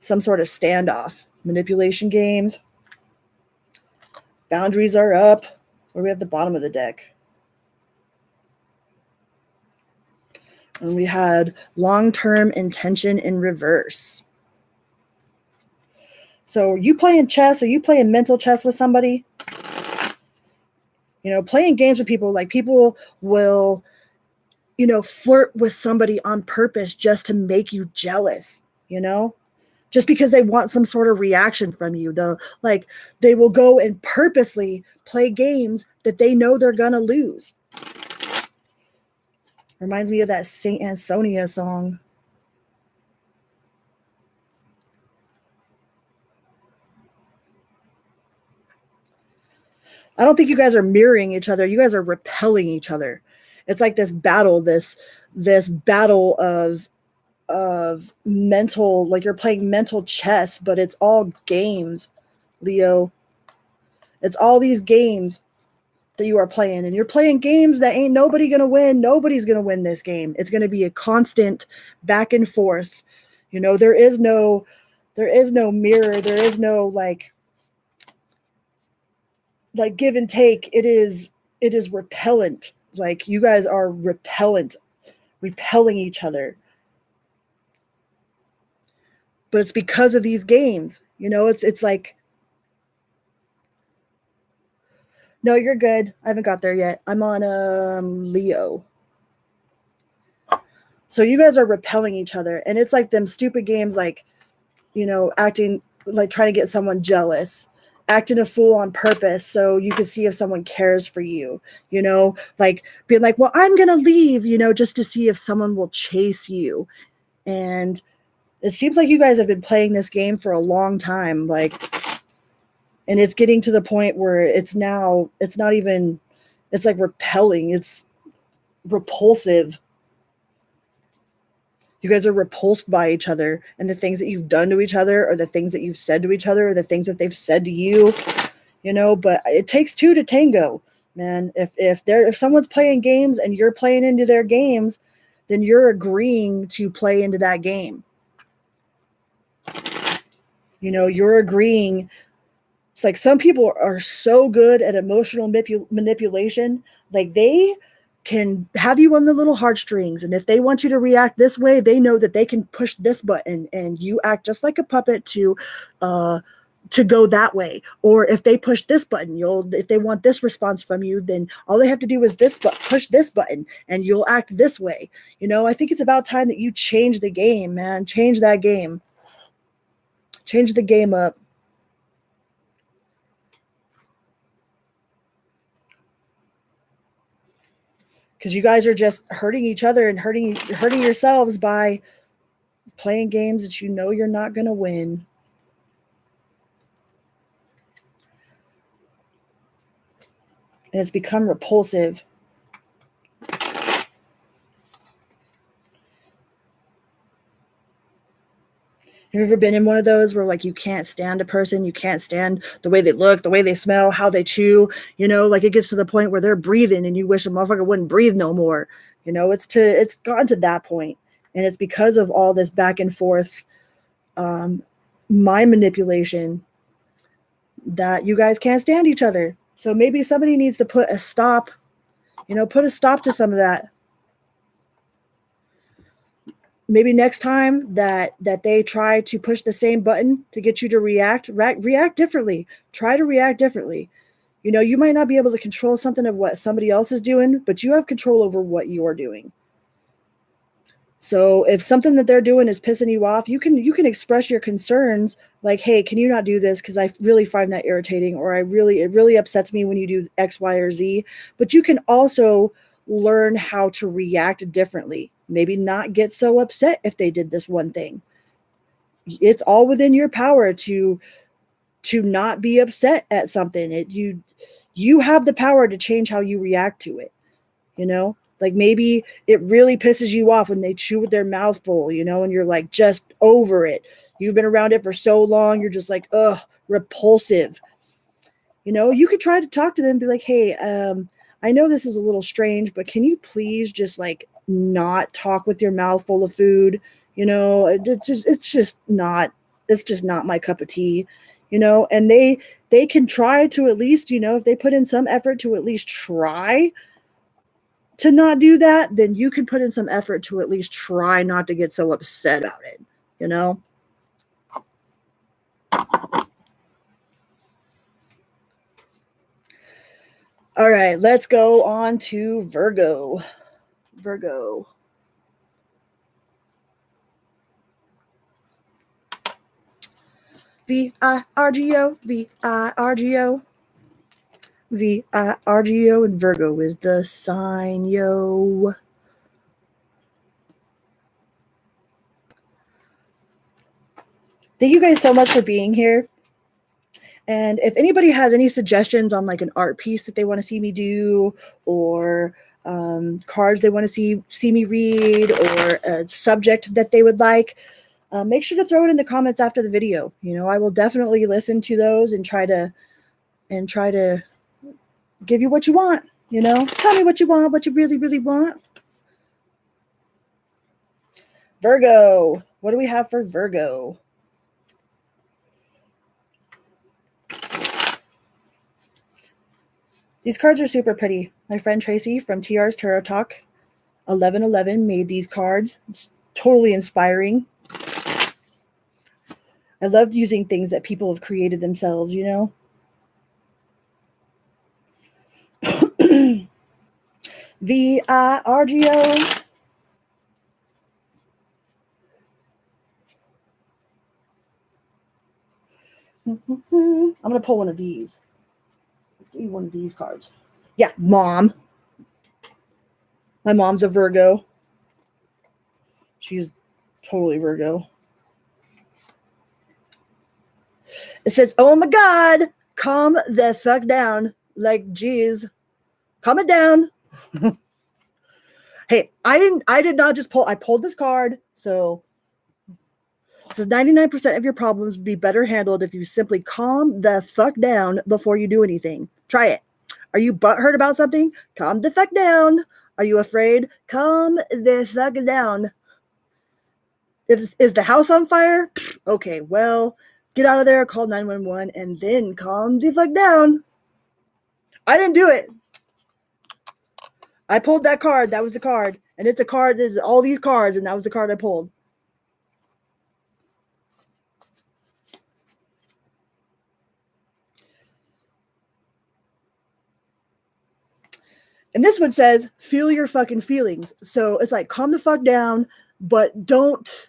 Some sort of standoff. Manipulation games. Boundaries are up. What do we have at the bottom of the deck? And we had long-term intention in reverse. So are you playing chess? Are you playing mental chess with somebody? You know, playing games with people, like people will, you know, flirt with somebody on purpose just to make you jealous, you know? Just because they want some sort of reaction from you. They will go and purposely play games that they know they're gonna lose. Reminds me of that Saint Ansonia song. I don't think you guys are mirroring each other. You guys are repelling each other. It's like this battle, this battle of mental, like you're playing mental chess, but it's all games, Leo. It's all these games that you are playing, and you're playing games that ain't nobody gonna win. Nobody's gonna win this game. It's gonna be a constant back and forth. You know, there is no mirror. There is no like give and take. It is repellent. Like you guys are repelling each other. But it's because of these games. You know, it's like, no, you're good. I haven't got there yet. I'm on Leo. So you guys are repelling each other, and it's like them stupid games, like, you know, acting like trying to get someone jealous, acting a fool on purpose so you can see if someone cares for you, you know, like being like, well, I'm gonna leave, you know, just to see if someone will chase you. And it seems like you guys have been playing this game for a long time, like, and it's getting to the point where it's not even, it's like repelling, it's repulsive. You guys are repulsed by each other and the things that you've done to each other, or the things that you've said to each other, or the things that they've said to you, you know, but it takes two to tango, man. If someone's playing games and you're playing into their games, then you're agreeing to play into that game. You know, you're agreeing. It's like some people are so good at emotional manipulation, like they can have you on the little heartstrings, and if they want you to react this way, they know that they can push this button and you act just like a puppet to go that way. Or if they push this button, if they want this response from you, then all they have to do is push this button and you'll act this way. You know, I think it's about time that you change the game, man. Change that game. Change the game up. Because you guys are just hurting each other and hurting yourselves by playing games that you know you're not going to win. And it's become repulsive. Have you ever been in one of those where, like, you can't stand a person, you can't stand the way they look, the way they smell, how they chew, you know, like it gets to the point where they're breathing and you wish a motherfucker wouldn't breathe no more. You know, it's gotten to that point. And it's because of all this back and forth mind manipulation that you guys can't stand each other. So maybe somebody needs to put a stop to some of that. Maybe next time that they try to push the same button to get you to react differently. Try to react differently. You know, you might not be able to control something of what somebody else is doing, but you have control over what you're doing. So if something that they're doing is pissing you off, you can express your concerns, like, hey, can you not do this? Because I really find that irritating, or it really upsets me when you do X, Y, or Z. But you can also learn how to react differently. Maybe not get so upset if they did this one thing. It's all within your power to not be upset at something. You have the power to change how you react to it. You know, like maybe it really pisses you off when they chew with their mouth full, you know, and you're like just over it. You've been around it for so long, you're just like, ugh, repulsive. You know, you could try to talk to them and be like, hey, I know this is a little strange, but can you please just like not talk with your mouth full of food? You know, it's just not my cup of tea, you know. And they can try to at least, you know, if they put in some effort to at least try to not do that, then you can put in some effort to at least try not to get so upset about it, you know. All right, let's go on to Virgo. Virgo. Virgo, Virgo. Virgo, and Virgo is the sign, yo. Thank you guys so much for being here. And if anybody has any suggestions on like an art piece that they want to see me do, or cards they want to see me read, or a subject that they would like, make sure to throw it in the comments after the video. You know, I will definitely listen to those and try to give you what you want. You know, tell me what you want, what you really, really want. Virgo. What do we have for Virgo? These cards are super pretty. My friend Tracie from TR's Tarot Talk 1111 made these cards. It's totally inspiring. I love using things that people have created themselves, you know. Virgo. I'm going to pull one of these. Let's get you one of these cards. Yeah, Mom. My mom's a Virgo. She's totally Virgo. It says, oh my God, calm the fuck down. Like, geez, calm it down. Hey, I did not just pull. I pulled this card So it says 99% of your problems would be better handled if you simply calm the fuck down before you do anything. Try it. Are you butthurt about something? Calm the fuck down. Are you afraid? Calm the fuck down. Is the house on fire? Okay, well, get out of there, call 911, and then calm the fuck down. I didn't do it. I pulled that card. That was the card. And it's a card. There's all these cards, and that was the card I pulled. And this one says, feel your fucking feelings. So it's like, calm the fuck down, but don't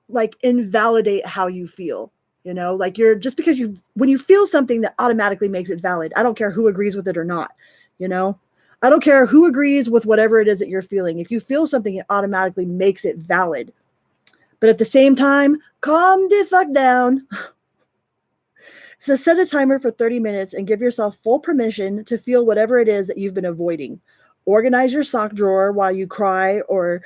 like invalidate how you feel. You know, like you're just because when you feel something, that automatically makes it valid. I don't care who agrees with it or not. You know, I don't care who agrees with whatever it is that you're feeling. If you feel something, it automatically makes it valid. But at the same time, calm the fuck down. So set a timer for 30 minutes and give yourself full permission to feel whatever it is that you've been avoiding. Organize your sock drawer while you cry or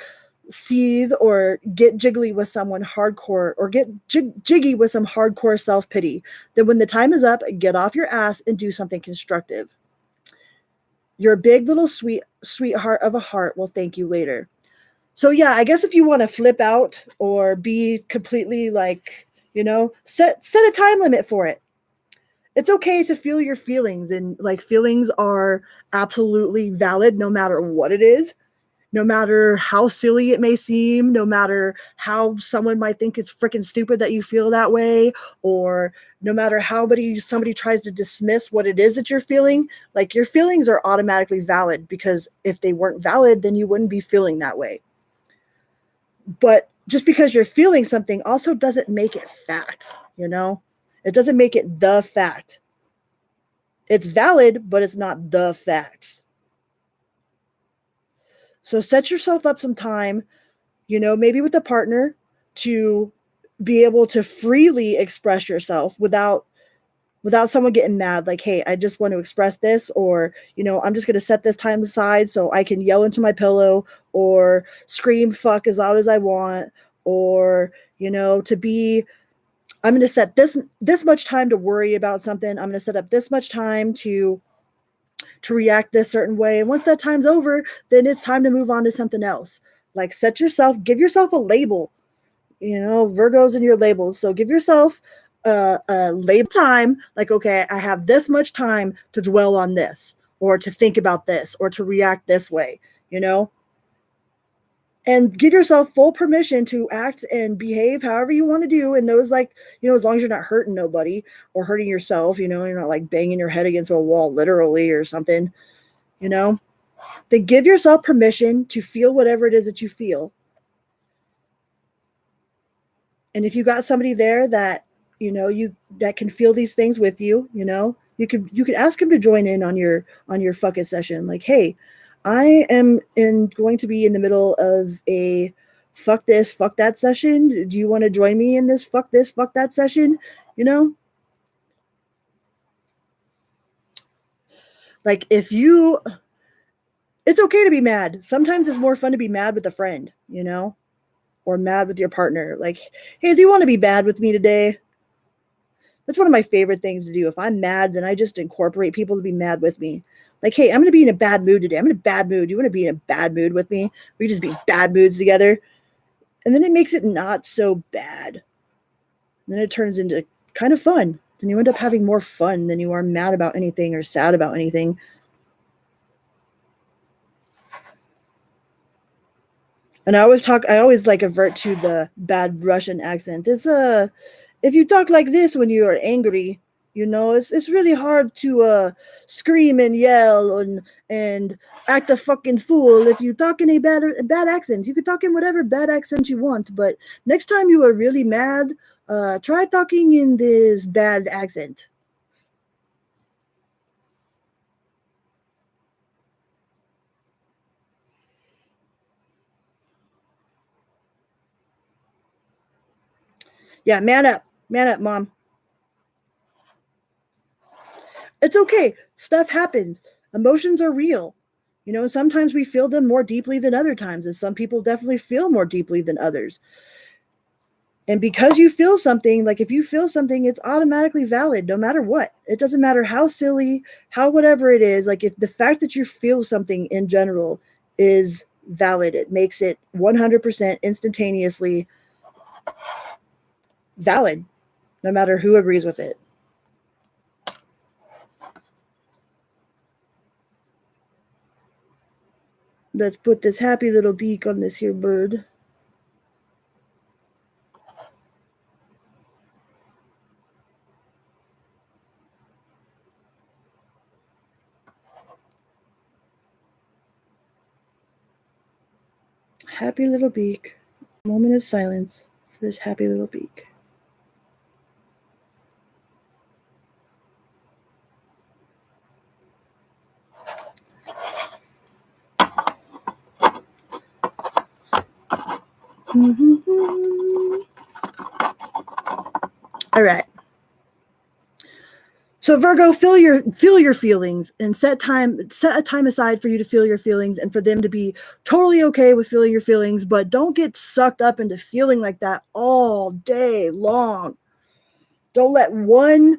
seethe or get jiggly with someone hardcore or get jiggy with some hardcore self-pity. Then when the time is up, get off your ass and do something constructive. Your big little sweetheart of a heart will thank you later. So yeah, I guess if you want to flip out or be completely like, you know, set a time limit for it. It's okay to feel your feelings, and like feelings are absolutely valid no matter what it is, no matter how silly it may seem, no matter how someone might think it's freaking stupid that you feel that way, or no matter how somebody tries to dismiss what it is that you're feeling. Like your feelings are automatically valid, because if they weren't valid, then you wouldn't be feeling that way. But just because you're feeling something also doesn't make it fact, you know? It doesn't make it the fact. It's valid, but it's not the fact. So set yourself up some time, you know, maybe with a partner, to be able to freely express yourself without someone getting mad. Like, hey, I just want to express this, or, you know, I'm just going to set this time aside so I can yell into my pillow or scream fuck as loud as I want, or, you know, I'm going to set this much time to worry about something. I'm going to set up this much time to react this certain way. And once that time's over, then it's time to move on to something else. Like give yourself a label, you know, Virgos and your labels. So give yourself a label time. Like, okay, I have this much time to dwell on this, or to think about this, or to react this way, you know? And give yourself full permission to act and behave however you want to do. And those, like, you know, as long as you're not hurting nobody or hurting yourself, you know, you're not like banging your head against a wall, literally, or something, you know, then give yourself permission to feel whatever it is that you feel. And if you got somebody there that, you know, that can feel these things with you, you know, you could ask him to join in on your fuck it session. Like, hey, I am going to be in the middle of a fuck this, fuck that session. Do you want to join me in this, fuck that session? You know? Like, it's okay to be mad. Sometimes it's more fun to be mad with a friend, you know? Or mad with your partner. Like, hey, do you want to be mad with me today? That's one of my favorite things to do. If I'm mad, then I just incorporate people to be mad with me. Like, hey, I'm going to be in a bad mood today. I'm in a bad mood. Do you want to be in a bad mood with me? We just be bad moods together. And then it makes it not so bad. And then it turns into kind of fun. Then you end up having more fun than you are mad about anything or sad about anything. And I always like avert to the bad Russian accent. If you talk like this when you are angry, you know, it's really hard to scream and yell and act a fucking fool if you talk in a bad accent. You could talk in whatever bad accent you want, but next time you are really mad, try talking in this bad accent. Yeah, man up, mom. It's okay. Stuff happens. Emotions are real. You know, sometimes we feel them more deeply than other times, and some people definitely feel more deeply than others. And because you feel something, like if you feel something, it's automatically valid no matter what. It doesn't matter how silly, how whatever it is. Like if the fact that you feel something in general is valid, it makes it 100% instantaneously valid, no matter who agrees with it. Let's put this happy little beak on this here bird. Happy little beak. Moment of silence for this happy little beak. All right. So Virgo, feel your feelings and set a time aside for you to feel your feelings and for them to be totally okay with feeling your feelings, but don't get sucked up into feeling like that all day long. Don't let one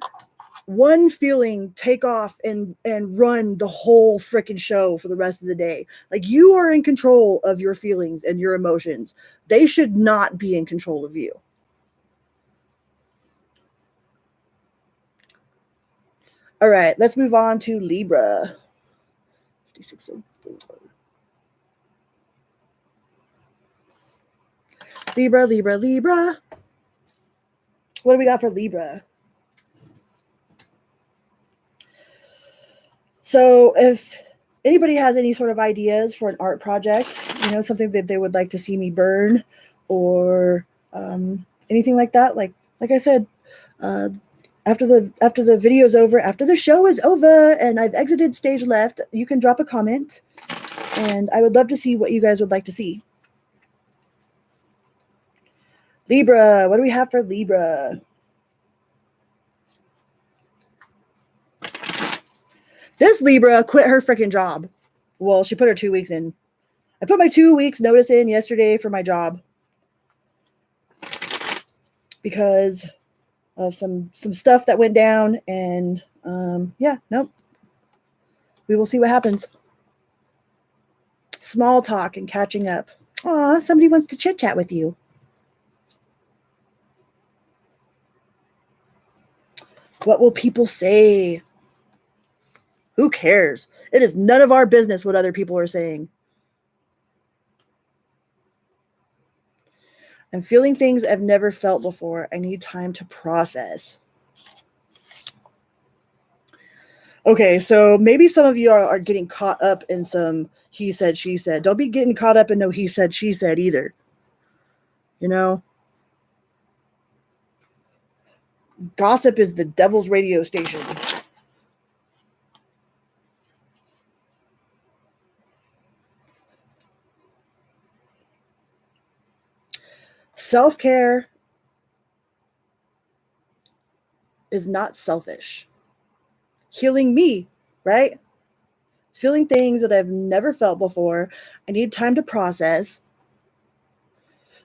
feeling take off and run the whole freaking show for the rest of the day. Like, you are in control of your feelings and your emotions. They should not be in control of you. All right, let's move on to Libra. 5604. Libra, Libra, Libra. What do we got for Libra? So if anybody has any sort of ideas for an art project, you know, something that they would like to see me burn or anything like that, like I said, after the video is over, after the show is over and I've exited stage left, you can drop a comment and I would love to see what you guys would like to see. Libra, what do we have for Libra? This Libra quit her freaking job. Well, she put her 2 weeks in. I put my 2 weeks notice in yesterday for my job because of some stuff that went down, and yeah, nope. We will see what happens. Small talk and catching up. Aw, somebody wants to chit chat with you. What will people say? Who cares? It is none of our business what other people are saying. I'm feeling things I've never felt before. I need time to process. Okay, so maybe some of you are getting caught up in some he said, she said. Don't be getting caught up in no he said, she said either. You know? Gossip is the devil's radio station. Self-care is not selfish. Healing me, right? Feeling things that I've never felt before. I need time to process.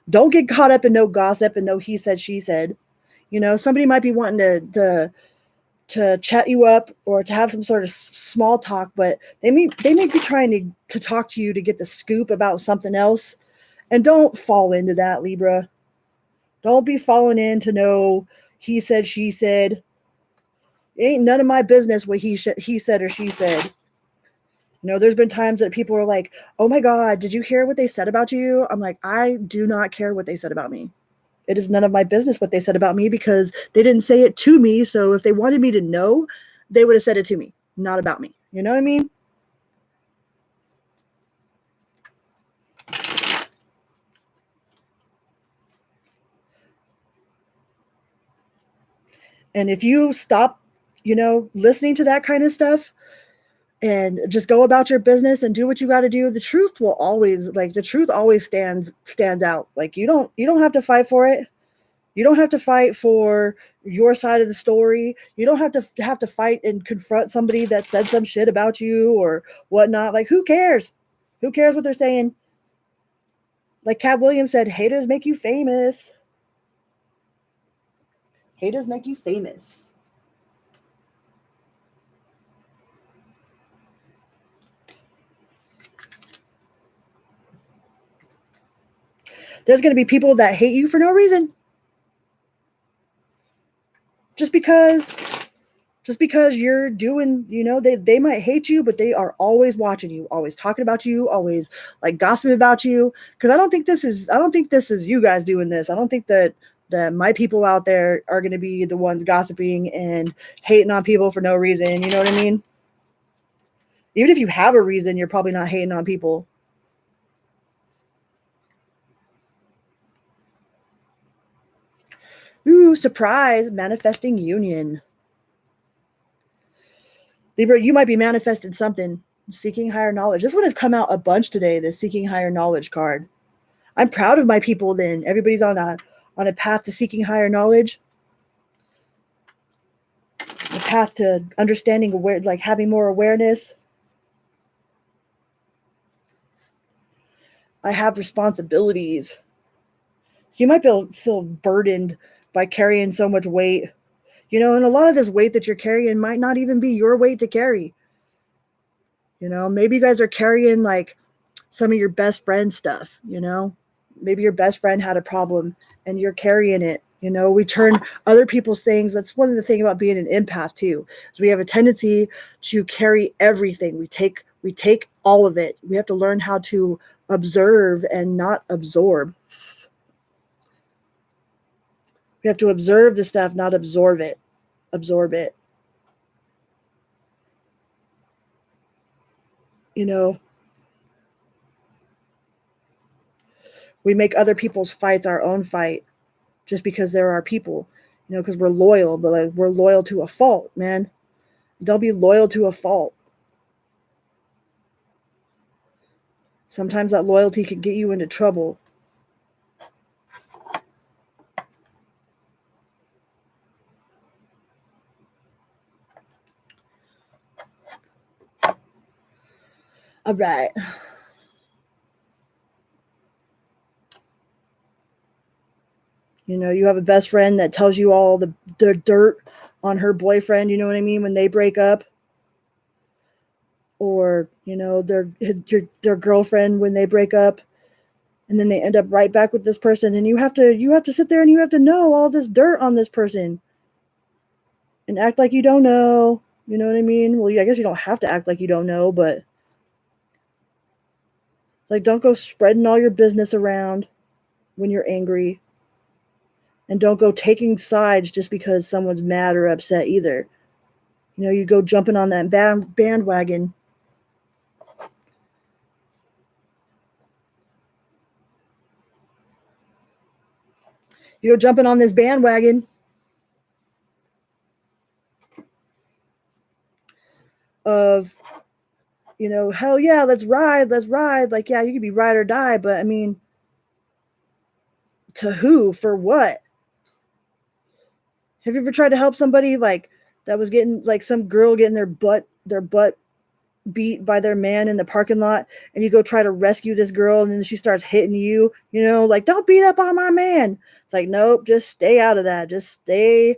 Don't get caught up in no gossip and no he said, she said. You know, somebody might be wanting to chat you up or to have some sort of small talk, but they may be trying to talk to you to get the scoop about something else. And don't fall into that, Libra. Don't be falling into no he said, she said. It ain't none of my business what he said or she said. You know, there's been times that people are like, oh my God, did you hear what they said about you? I'm like, I do not care what they said about me. It is none of my business what they said about me because they didn't say it to me. So if they wanted me to know, they would have said it to me, not about me. You know what I mean? And if you stop, you know, listening to that kind of stuff and just go about your business and do what you got to do, the truth will always, like, the truth always stands out. Like, you don't have to fight for it. You don't have to fight for your side of the story. You don't have to fight and confront somebody that said some shit about you or whatnot. Like, who cares? Who cares what they're saying? Like Cat Williams said, haters make you famous. Haters make you famous. There's going to be people that hate you for no reason. Just because you're doing, they might hate you, but they are always watching you, always talking about you, always like gossiping about you. Because I don't think this is you guys doing this. I don't think that my people out there are going to be the ones gossiping and hating on people for no reason. You know what I mean? Even if you have a reason, you're probably not hating on people. Ooh, surprise, manifesting union. Libra, you might be manifesting something. Seeking higher knowledge. This one has come out a bunch today, the seeking higher knowledge card. I'm proud of my people then. Everybody's on a path to seeking higher knowledge. A path to understanding, like having more awareness. I have responsibilities. So you might feel burdened by carrying so much weight. And a lot of this weight that you're carrying might not even be your weight to carry. Maybe you guys are carrying like some of your best friend stuff, maybe your best friend had a problem and you're carrying it. We turn other people's things. That's one of the things about being an empath too, is we have a tendency to carry everything. We take all of it. We have to learn how to observe and not absorb. We have to observe the stuff, not absorb it. Absorb it. We make other people's fights our own fight just because they're our people, because we're loyal, but like, we're loyal to a fault, man. Don't be loyal to a fault. Sometimes that loyalty can get you into trouble. All right. You have a best friend that tells you all the dirt on her boyfriend, you know what I mean, when they break up. Or, their girlfriend when they break up. And then they end up right back with this person. And you have to sit there and you have to know all this dirt on this person. And act like you don't know. You know what I mean? Well, I guess you don't have to act like you don't know, but like, don't go spreading all your business around when you're angry. And don't go taking sides just because someone's mad or upset either. You go jumping on that bandwagon. You go jumping on this bandwagon of, hell yeah, let's ride. Like, yeah, you could be ride or die, but I mean, to who? For what? Have you ever tried to help somebody like that was getting, like, some girl getting their butt beat by their man in the parking lot, and you go try to rescue this girl and then she starts hitting you, like, don't beat up on my man. It's like, nope, just stay out of that. Just stay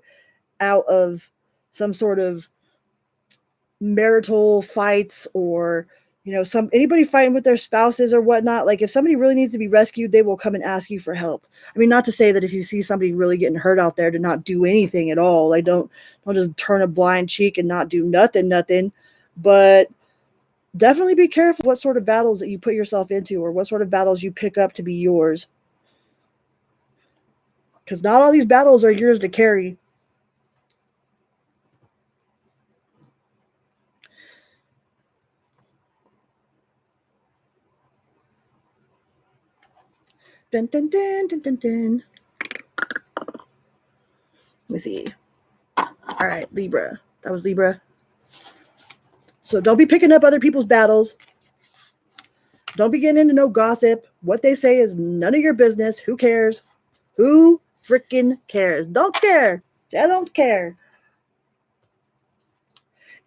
out of some sort of marital fights or anybody fighting with their spouses or whatnot. Like, if somebody really needs to be rescued, they will come and ask you for help. I mean, not to say that if you see somebody really getting hurt out there to not do anything at all. Like, don't just turn a blind cheek and not do nothing, but definitely be careful what sort of battles that you put yourself into or what sort of battles you pick up to be yours, because not all these battles are yours to carry. Dun, dun, dun, dun, dun, dun. Let me see. All right, Libra. That was Libra. So don't be picking up other people's battles. Don't be getting into no gossip. What they say is none of your business. Who cares? Who freaking cares. Don't care. I don't care.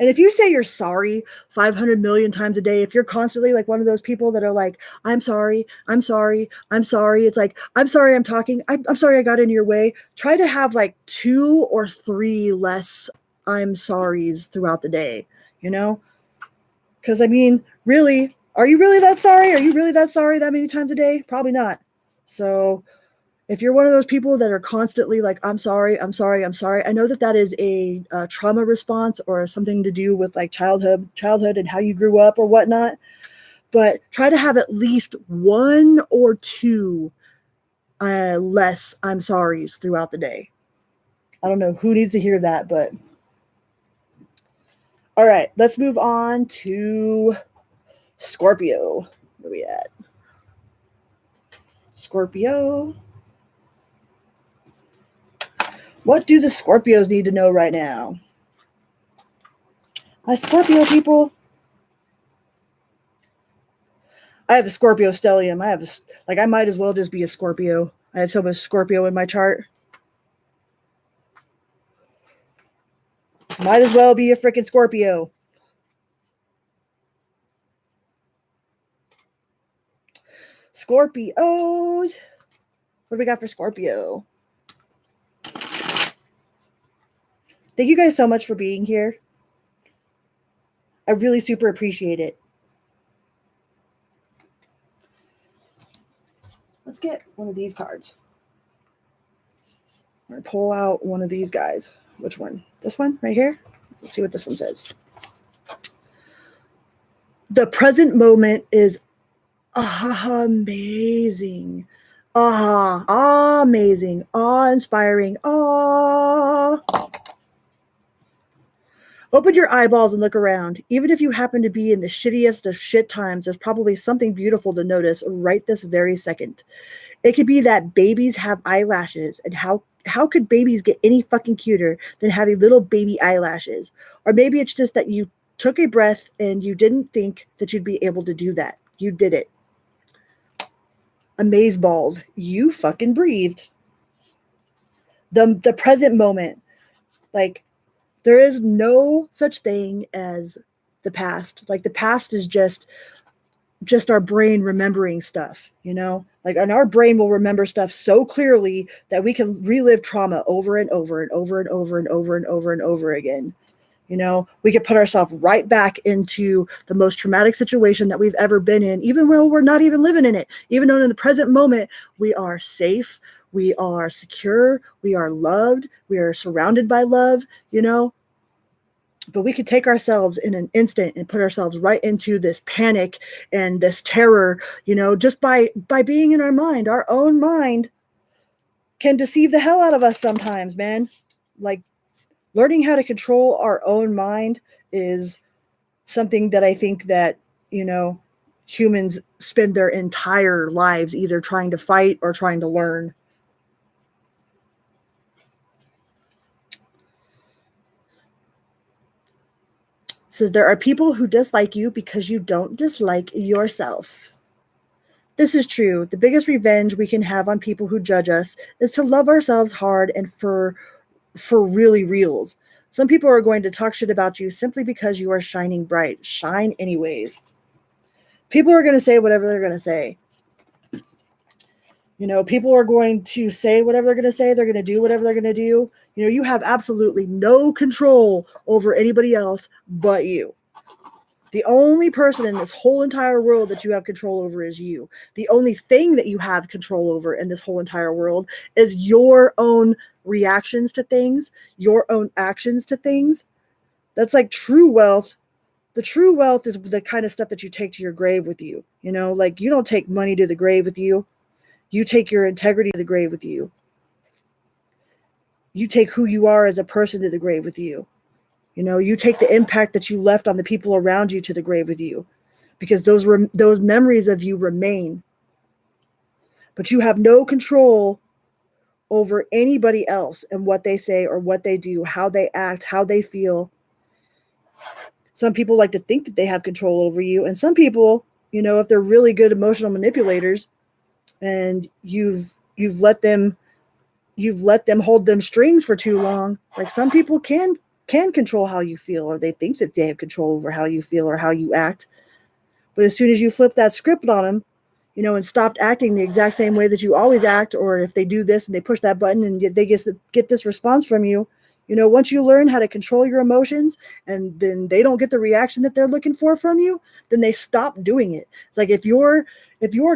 And if you say you're sorry 500 million times a day, if you're constantly like one of those people that are like, I'm sorry, I'm sorry, I'm sorry. It's like, I'm sorry I'm talking. I'm sorry I got in your way. Try to have like 2 or 3 less I'm sorries throughout the day, you know? Because I mean, really, are you really that sorry? Are you really that sorry that many times a day? Probably not. So if you're one of those people that are constantly like, I'm sorry, I'm sorry, I'm sorry. I know that that is a trauma response or something to do with like childhood and how you grew up or whatnot. But try to have at least 1 or 2 less I'm sorries throughout the day. I don't know who needs to hear that, but all right, let's move on to Scorpio. Where are we at? Scorpio. What do the Scorpios need to know right now? My Scorpio people. I have a Scorpio stellium. I might as well just be a Scorpio. I have so much Scorpio in my chart. Might as well be a freaking Scorpio. Scorpios. What do we got for Scorpio? Thank you guys so much for being here. I really super appreciate it. Let's get one of these cards. I'm going to pull out one of these guys. Which one? This one right here? Let's see what this one says. The present moment is amazing. Amazing. Awe-inspiring. Open your eyeballs and look around. Even if you happen to be in the shittiest of shit times, there's probably something beautiful to notice right this very second. It could be that babies have eyelashes, and how could babies get any fucking cuter than having little baby eyelashes? Or maybe it's just that you took a breath and you didn't think that you'd be able to do that. You did it. Amazeballs, you fucking breathed. The present moment, like, there is no such thing as the past. Like, the past is just our brain remembering stuff, you know? Like, and our brain will remember stuff so clearly that we can relive trauma over and over and over and over and over and over and over again. You know, we could put ourselves right back into the most traumatic situation that we've ever been in, even though we're not even living in it. Even though in the present moment, we are safe, we are secure, we are loved, we are surrounded by love, you know. But we could take ourselves in an instant and put ourselves right into this panic and this terror, you know, just by being in our mind. Our own mind can deceive the hell out of us sometimes, man. Like, learning how to control our own mind is something that I think that, you know, humans spend their entire lives either trying to fight or trying to learn. It says there are people who dislike you because you don't dislike yourself. This is true. The biggest revenge we can have on people who judge us is to love ourselves hard and for really reals. Some people are going to talk shit about you simply because you are shining bright. Shine anyways. People are going to say whatever they're going to say. You know, people are going to say whatever they're going to say. They're going to do whatever they're going to do. You know, you have absolutely no control over anybody else but you. The only person in this whole entire world that you have control over is you. The only thing that you have control over in this whole entire world is your own reactions to things, your own actions to things. That's like true wealth. The true wealth is the kind of stuff that you take to your grave with you. You know, like, you don't take money to the grave with you. You take your integrity to the grave with you. You take who you are as a person to the grave with you. You know, you take the impact that you left on the people around you to the grave with you, because those memories of you remain. But you have no control over anybody else and what they say or what they do, how they act, how they feel. Some people like to think that they have control over you, and some people, you know, if they're really good emotional manipulators and you've let them you've let them hold them strings for too long. Like some people can control how you feel, or they think that they have control over how you feel or how you act. But as soon as you flip that script on them, and stopped acting the exact same way that you always act, or if they do this and they push that button and they get this response from you, once you learn how to control your emotions and then they don't get the reaction that they're looking for from you, then they stop doing it. It's like if your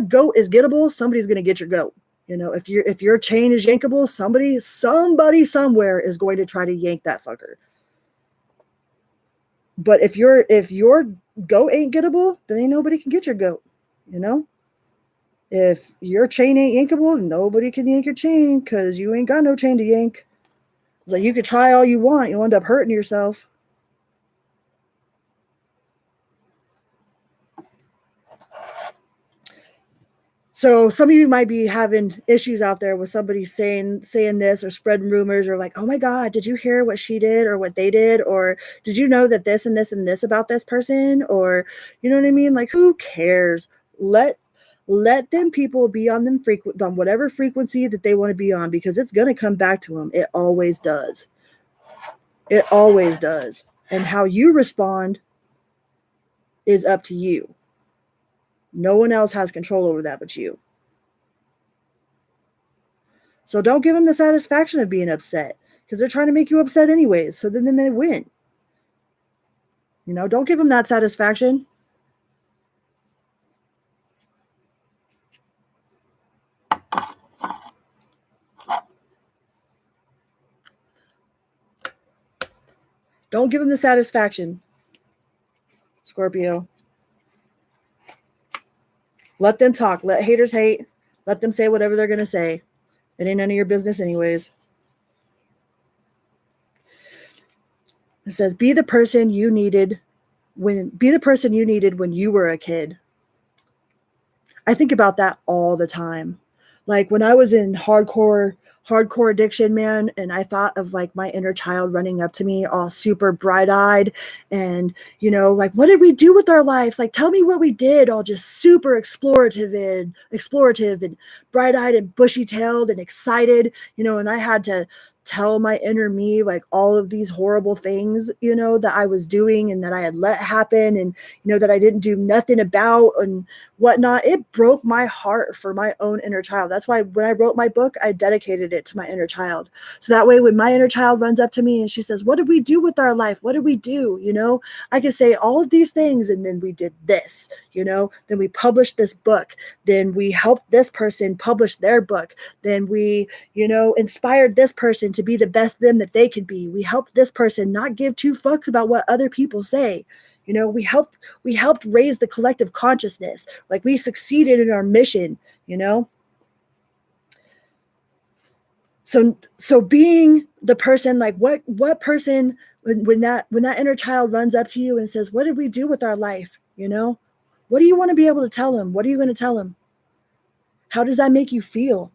goat is gettable, somebody's going to get your goat. If your chain is yankable, somebody somewhere is going to try to yank that fucker. But if your goat ain't gettable, then ain't nobody can get your goat. If your chain ain't yankable, nobody can yank your chain because you ain't got no chain to yank. It's like you could try all you want, you'll end up hurting yourself. So some of you might be having issues out there with somebody saying this or spreading rumors or like, oh my God, did you hear what she did or what they did? Or did you know that this and this and this about this person? Or, you know what I mean? Like, who cares? Let them people be on whatever frequency that they want to be on, because it's going to come back to them. It always does. It always does. And how you respond is up to you. No one else has control over that but you. So don't give them the satisfaction of being upset, because they're trying to make you upset anyways. So then they win. Don't give them that satisfaction. Don't give them the satisfaction, Scorpio. Let them talk. Let haters hate. Let them say whatever they're going to say. It ain't none of your business anyways. It says, be the person you needed when you were a kid. I think about that all the time. Like when I was in hardcore addiction, man, and I thought of like my inner child running up to me all super bright-eyed and, like, what did we do with our lives? Like, tell me what we did, all just super explorative and bright-eyed and bushy-tailed and excited, and I had to tell my inner me like all of these horrible things, that I was doing and that I had let happen and, that I didn't do nothing about and whatnot. It broke my heart for my own inner child. That's why when I wrote my book, I dedicated it to my inner child. So that way, when my inner child runs up to me and she says, what did we do with our life? What did we do? I can say all of these things. And then we did this, then we published this book. Then we helped this person publish their book. Then we, inspired this person to be the best them that they could be. We helped this person not give two fucks about what other people say. We helped raise the collective consciousness. Like we succeeded in our mission, So being the person, like what person, when that inner child runs up to you and says, what did we do with our life? What do you want to be able to tell them? What are you going to tell them? How does that make you feel?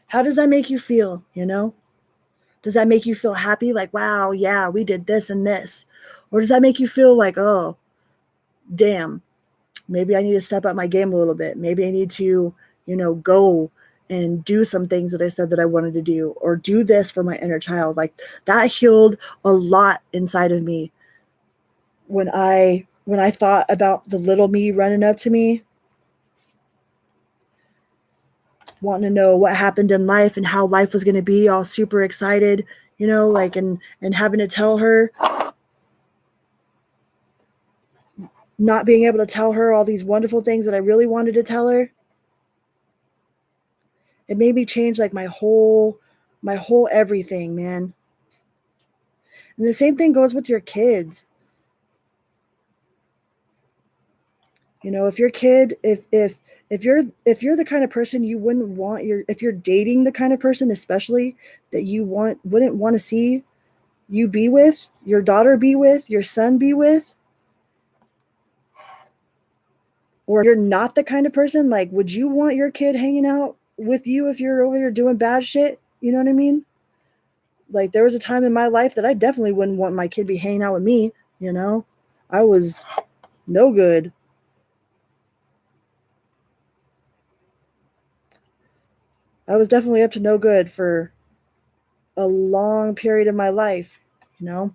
How does that make you feel? Does that make you feel happy? Like, wow, yeah, we did this and this. Or does that make you feel like, oh, damn, maybe I need to step up my game a little bit. Maybe I need to, go and do some things that I said that I wanted to do, or do this for my inner child. Like that healed a lot inside of me when I thought about the little me running up to me, wanting to know what happened in life and how life was going to be, all super excited, like, and having to tell her, not being able to tell her all these wonderful things that I really wanted to tell her. It made me change like my whole everything, man. And the same thing goes with your kids. If your kid, if you're the kind of person you wouldn't want if you're dating the kind of person, especially that you wouldn't want to see you be with, your daughter be with, your son be with, or you're not the kind of person, like, would you want your kid hanging out with you if you're over here doing bad shit? You know what I mean? Like, there was a time in my life that I definitely wouldn't want my kid be hanging out with me, I was no good. I was definitely up to no good for a long period of my life, you know?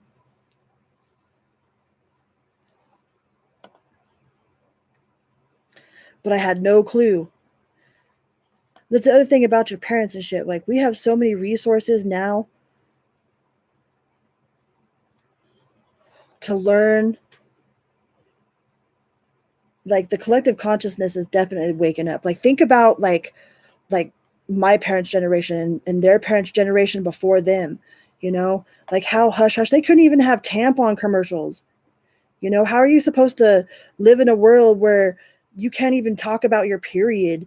But I had no clue. That's the other thing about your parents and shit. Like, we have so many resources now to learn. Like, the collective consciousness is definitely waking up. Like, think about like my parents' generation and their parents' generation before them, you know, like how hush hush, they couldn't even have tampon commercials. You know, how are you supposed to live in a world where you can't even talk about your period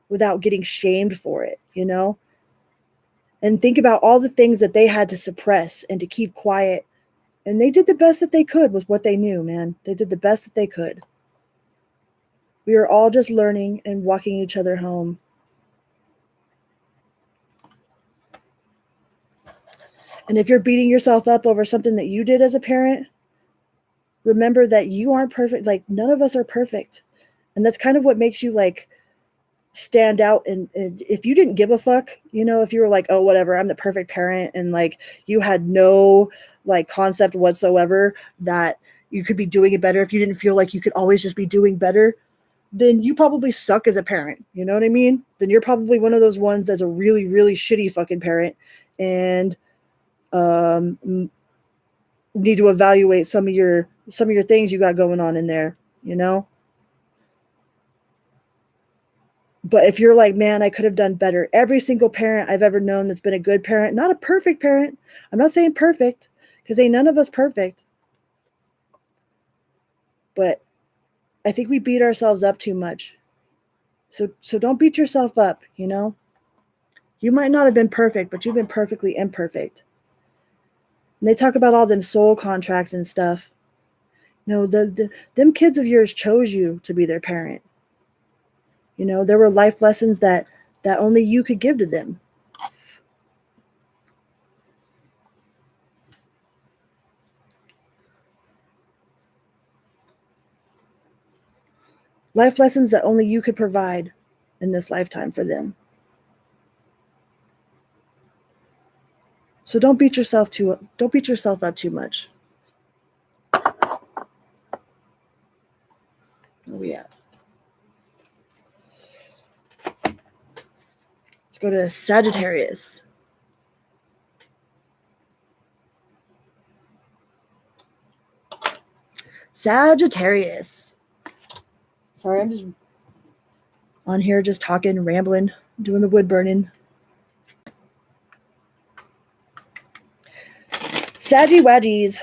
without getting shamed for it, you know? And think about all the things that they had to suppress and to keep quiet. And they did the best that they could with what they knew, man. They did the best that they could. We are all just learning and walking each other home. And if you're beating yourself up over something that you did as a parent, remember that you aren't perfect. Like, none of us are perfect. And that's kind of what makes you like stand out. And if you didn't give a fuck, you know, if you were like, oh, whatever, I'm the perfect parent, and like you had no like concept whatsoever that you could be doing it better, if you didn't feel like you could always just be doing better, then you probably suck as a parent. You know what I mean? Then you're probably one of those ones that's a really, really shitty fucking parent, and need to evaluate some of your things you got going on in there, you know? But if you're like, man, I could have done better. Every single parent I've ever known that's been a good parent, not a perfect parent. I'm not saying perfect, because ain't none of us perfect. But I think we beat ourselves up too much. So don't beat yourself up, you know? You might not have been perfect, but you've been perfectly imperfect. And they talk about all them soul contracts and stuff. No, them kids of yours chose you to be their parent. You know, there were life lessons that only you could give to them. Life lessons that only you could provide in this lifetime for them. So don't beat yourself up too much. Where we at? Let's go to Sagittarius. Sagittarius. Sorry, I'm just on here just talking, rambling, doing the wood burning. Saggy Wadgies.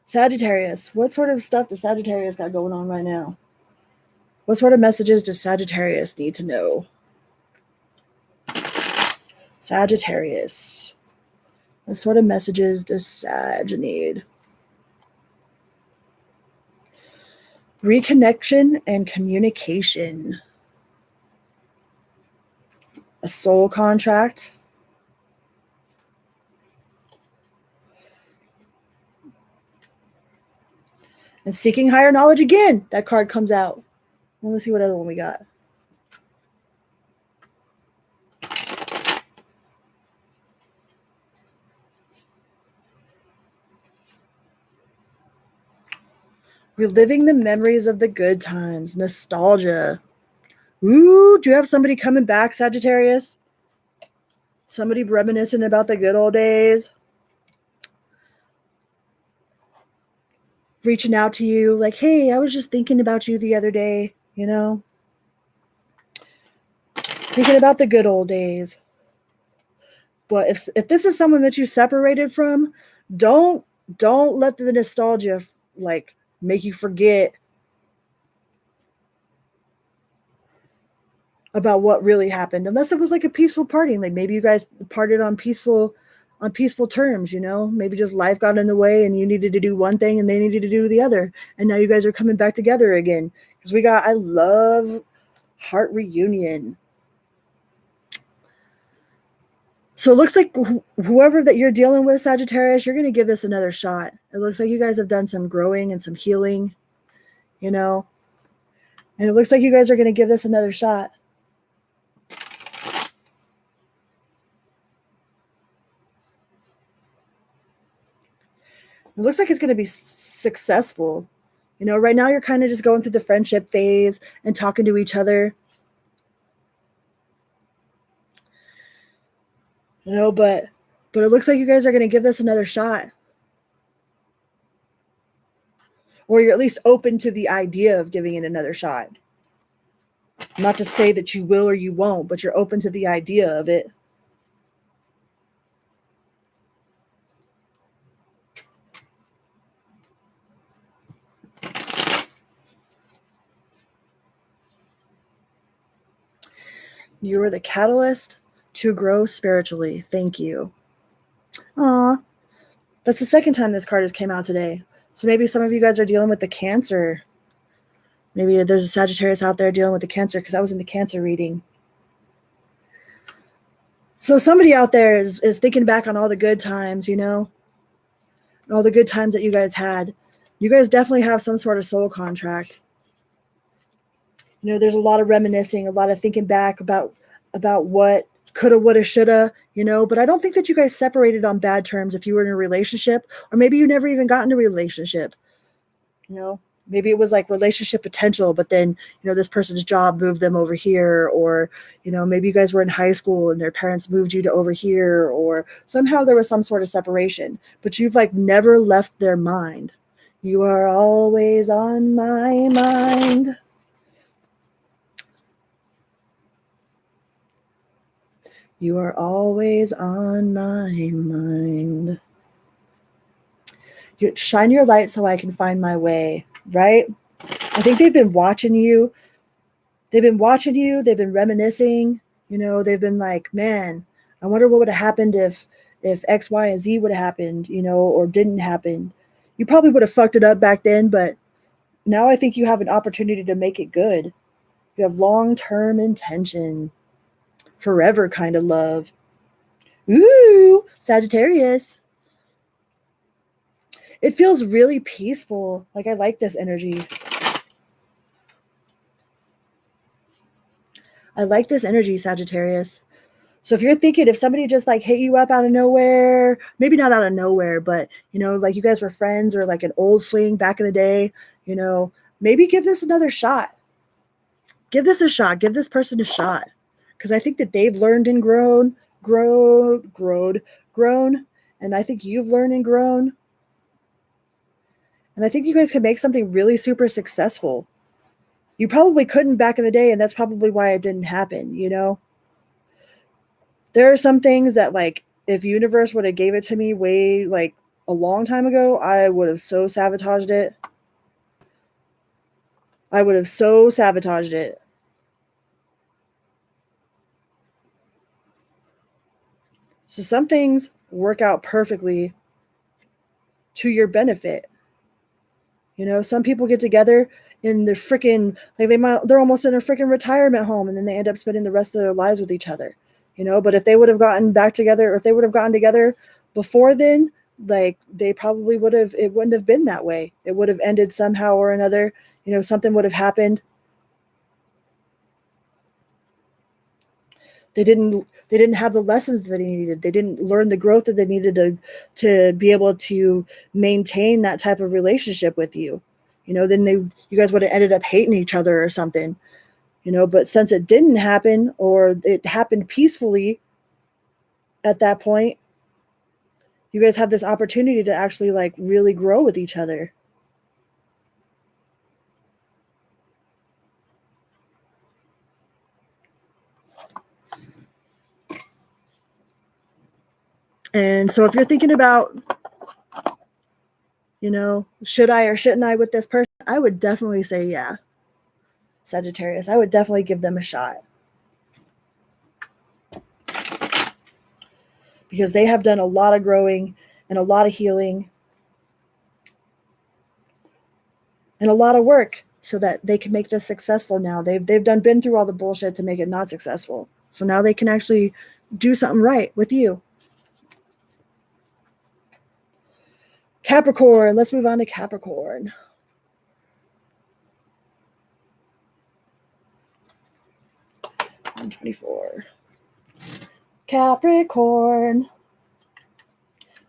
Sagittarius. What sort of stuff does Sagittarius got going on right now? What sort of messages does Sagittarius need to know? Sagittarius. What sort of messages does Sag need? Reconnection and communication. A soul contract. And seeking higher knowledge again. That card comes out. Let's see what other one we got. Reliving the memories of the good times. Nostalgia. Ooh, do you have somebody coming back, Sagittarius? Somebody reminiscing about the good old days? Reaching out to you like, hey, I was just thinking about you the other day, you know? Thinking about the good old days. But if this is someone that you separated from, don't let the nostalgia like make you forget about what really happened, unless it was like a peaceful parting. Like maybe you guys parted on peaceful terms, you know? Maybe just life got in the way and you needed to do one thing and they needed to do the other, and now you guys are coming back together again. Because I love heart reunion. So it looks like whoever that you're dealing with, Sagittarius, you're going to give this another shot. It looks like you guys have done some growing and some healing, you know? And it looks like you guys are going to give this another shot. It looks like it's going to be successful. You know, right now you're kind of just going through the friendship phase and talking to each other. You know, but it looks like you guys are going to give this another shot. Or you're at least open to the idea of giving it another shot. Not to say that you will or you won't, but you're open to the idea of it. You are the catalyst to grow spiritually. Thank you. Aw. That's the second time this card has came out today. So maybe some of you guys are dealing with the Cancer. Maybe there's a Sagittarius out there dealing with the Cancer, because I was in the Cancer reading. So somebody out there is thinking back on all the good times, you know, all the good times that you guys had. You guys definitely have some sort of soul contract. You know, there's a lot of reminiscing, a lot of thinking back about what coulda, woulda, shoulda, you know, but I don't think that you guys separated on bad terms if you were in a relationship, or maybe you never even got in a relationship, you know. Maybe it was like relationship potential, but then, you know, this person's job moved them over here, or, you know, maybe you guys were in high school and their parents moved you to over here, or somehow there was some sort of separation, but you've like never left their mind. You are always on my mind. You are always on my mind. You shine your light so I can find my way, right? I think they've been watching you. They've been watching you. They've been reminiscing. You know, they've been like, man, I wonder what would have happened if X, Y, and Z would have happened, you know, or didn't happen. You probably would have fucked it up back then, but now I think you have an opportunity to make it good. You have long-term intention, forever kind of love. Ooh, Sagittarius. It feels really peaceful. Like, I like this energy. I like this energy, Sagittarius. So if you're thinking, if somebody just like hit you up out of nowhere, maybe not out of nowhere, but, you know, like you guys were friends or like an old fling back in the day, you know, maybe give this another shot. Give this a shot. Give this person a shot. Because I think that they've learned and grown. And I think you've learned and grown. And I think you guys can make something really super successful. You probably couldn't back in the day, and that's probably why it didn't happen, you know? There are some things that, like, if universe would have gave it to me way, like, a long time ago, I would have so sabotaged it. I would have so sabotaged it. So some things work out perfectly to your benefit. You know, some people get together in the freaking, like, they're almost in a freaking retirement home, and then they end up spending the rest of their lives with each other. You know, but if they would have gotten back together, or if they would have gotten together before then, like, they probably would have, it wouldn't have been that way. It would have ended somehow or another. You know, something would have happened. They didn't have the lessons that they needed. They didn't learn the growth that they needed to be able to maintain that type of relationship with you. You know, then you guys would have ended up hating each other or something. You know, but since it didn't happen, or it happened peacefully at that point, you guys have this opportunity to actually like really grow with each other. And so if you're thinking about, you know, should I or shouldn't I with this person, I would definitely say yeah. Sagittarius, I would definitely give them a shot. Because they have done a lot of growing and a lot of healing and a lot of work so that they can make this successful now. They've been through all the bullshit to make it not successful. So now they can actually do something right with you. Capricorn, let's move on to Capricorn. 124. Capricorn.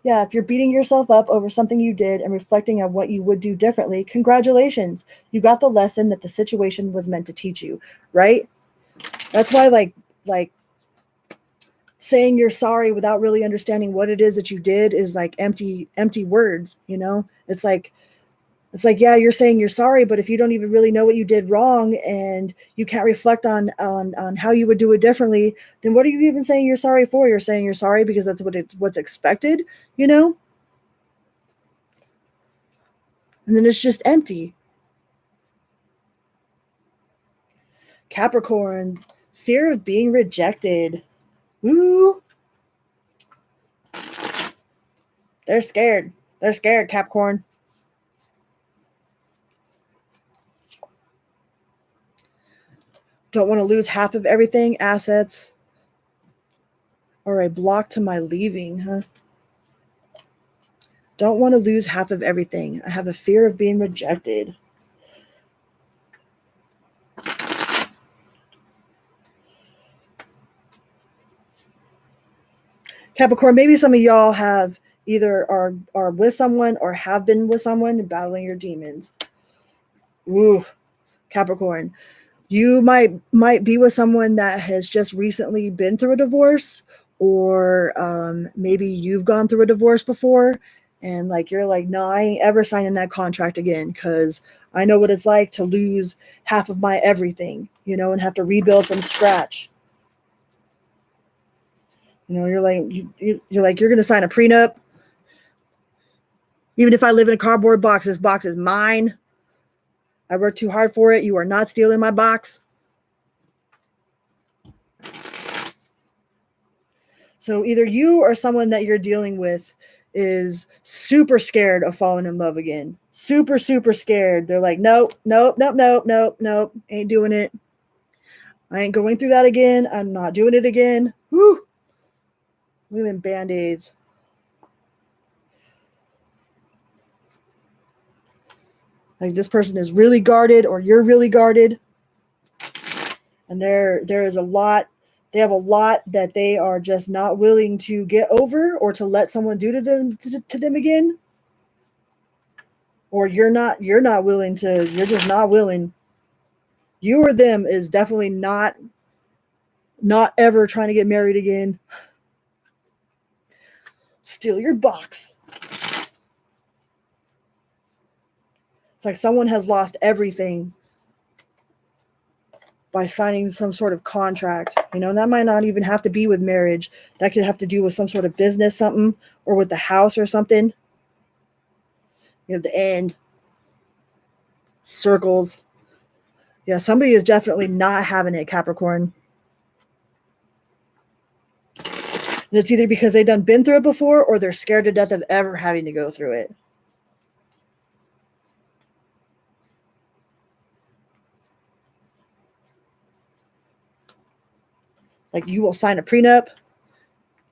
Yeah, if you're beating yourself up over something you did and reflecting on what you would do differently, congratulations. You got the lesson that the situation was meant to teach you, right? That's why like saying you're sorry without really understanding what it is that you did is like empty words, you know? It's like, yeah, you're saying you're sorry, but if you don't even really know what you did wrong and you can't reflect on how you would do it differently, then what are you even saying you're sorry for? You're saying you're sorry because that's what's expected, you know? And then it's just empty. Capricorn, fear of being rejected. Woo! They're scared. They're scared, Capricorn. Don't want to lose half of everything, assets, or a block to my leaving, huh? Don't want to lose half of everything. I have a fear of being rejected. Capricorn, maybe some of y'all have either are with someone or have been with someone and battling your demons. Ooh, Capricorn. You might be with someone that has just recently been through a divorce, or maybe you've gone through a divorce before, and like you're like, no, I ain't ever signing that contract again because I know what it's like to lose half of my everything, you know, and have to rebuild from scratch. You know, you're like you're like you're gonna sign a prenup, even if I live in a cardboard box. This box is mine. I worked too hard for it. You are not stealing my box. So either you or someone that you're dealing with is super scared of falling in love again. Super, super scared. They're like, nope, nope, nope, nope, nope, nope. Ain't doing it. I ain't going through that again. I'm not doing it again. Woo! Look at them Band-Aids. Like this person is really guarded or you're really guarded. And there is a lot, they have a lot that they are just not willing to get over or to let someone do to them again. Or you're not willing to, you're just not willing. You or them is definitely not ever trying to get married again. Steal your box. It's like someone has lost everything by signing some sort of contract, you know, and that might not even have to be with marriage. That could have to do with some sort of business, something, or with the house or something. You know, the end. Circles. Yeah, somebody is definitely not having it, Capricorn. And it's either because they've been through it before or they're scared to death of ever having to go through it. Like, you will sign a prenup.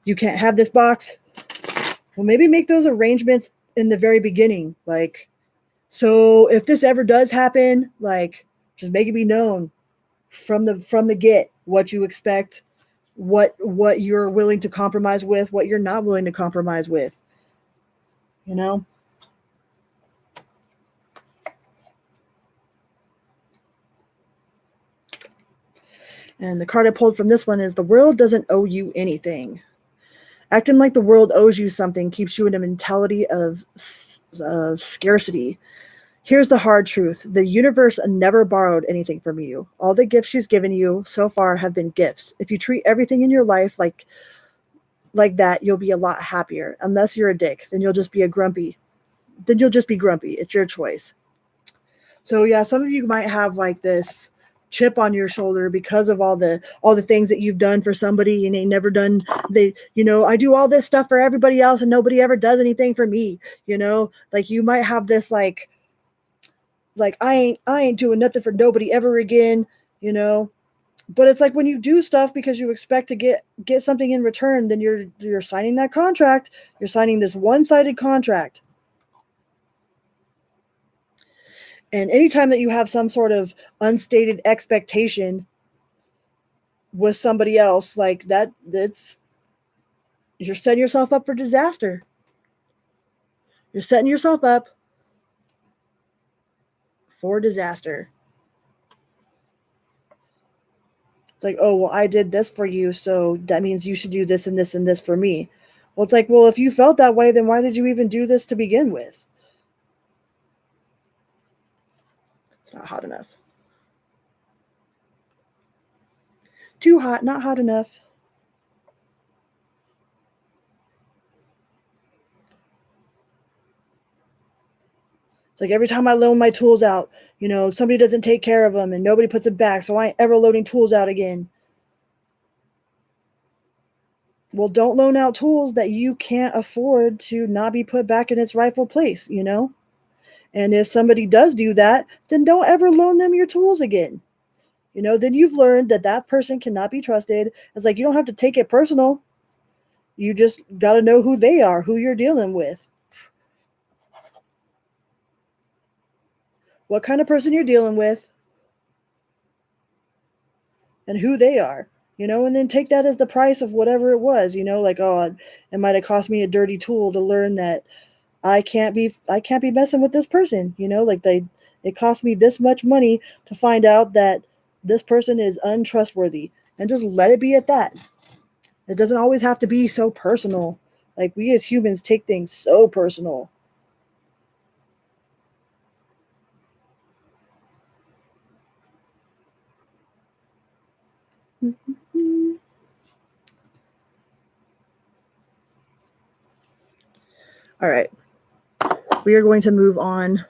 You can't have this box. Well, maybe make those arrangements in the very beginning. Like, so if this ever does happen, like, just make it be known from the get what you expect, what you're willing to compromise with, what you're not willing to compromise with. You know? And the card I pulled from this one is the world doesn't owe you anything. Acting like the world owes you something keeps you in a mentality of scarcity. Here's the hard truth. The universe never borrowed anything from you. All the gifts she's given you so far have been gifts. If you treat everything in your life like that, you'll be a lot happier. Unless you're a dick, then you'll just be grumpy. It's your choice. So yeah, some of you might have like this chip on your shoulder because of all the things that you've done for somebody and they never done. I do all this stuff for everybody else and nobody ever does anything for me. You know, like you might have this like I ain't doing nothing for nobody ever again, you know. But it's like when you do stuff because you expect to get something in return, then you're signing that contract. You're signing this one-sided contract. And anytime that you have some sort of unstated expectation, with somebody else, like that, you're setting yourself up for disaster. You're setting yourself up for disaster. It's like, oh, well, I did this for you, so that means you should do this and this and this for me. Well, it's like, well, if you felt that way, then why did you even do this to begin with? It's not hot enough. Too hot, not hot enough. It's like every time I loan my tools out, somebody doesn't take care of them and nobody puts it back, so I ain't ever loading tools out again. Well, don't loan out tools that you can't afford to not be put back in its rightful place, And if somebody does do that, then don't ever loan them your tools again. Then you've learned that person cannot be trusted. It's like you don't have to take it personal. You just got to know who they are, who you're dealing with. What kind of person you're dealing with and who they are. And then take that as the price of whatever it was, like, oh, it might have cost me a dirty tool to learn that I can't be messing with this person, like it cost me this much money to find out that this person is untrustworthy, and just let it be at that. It doesn't always have to be so personal. Like, we as humans take things so personal. All right. We are going to move on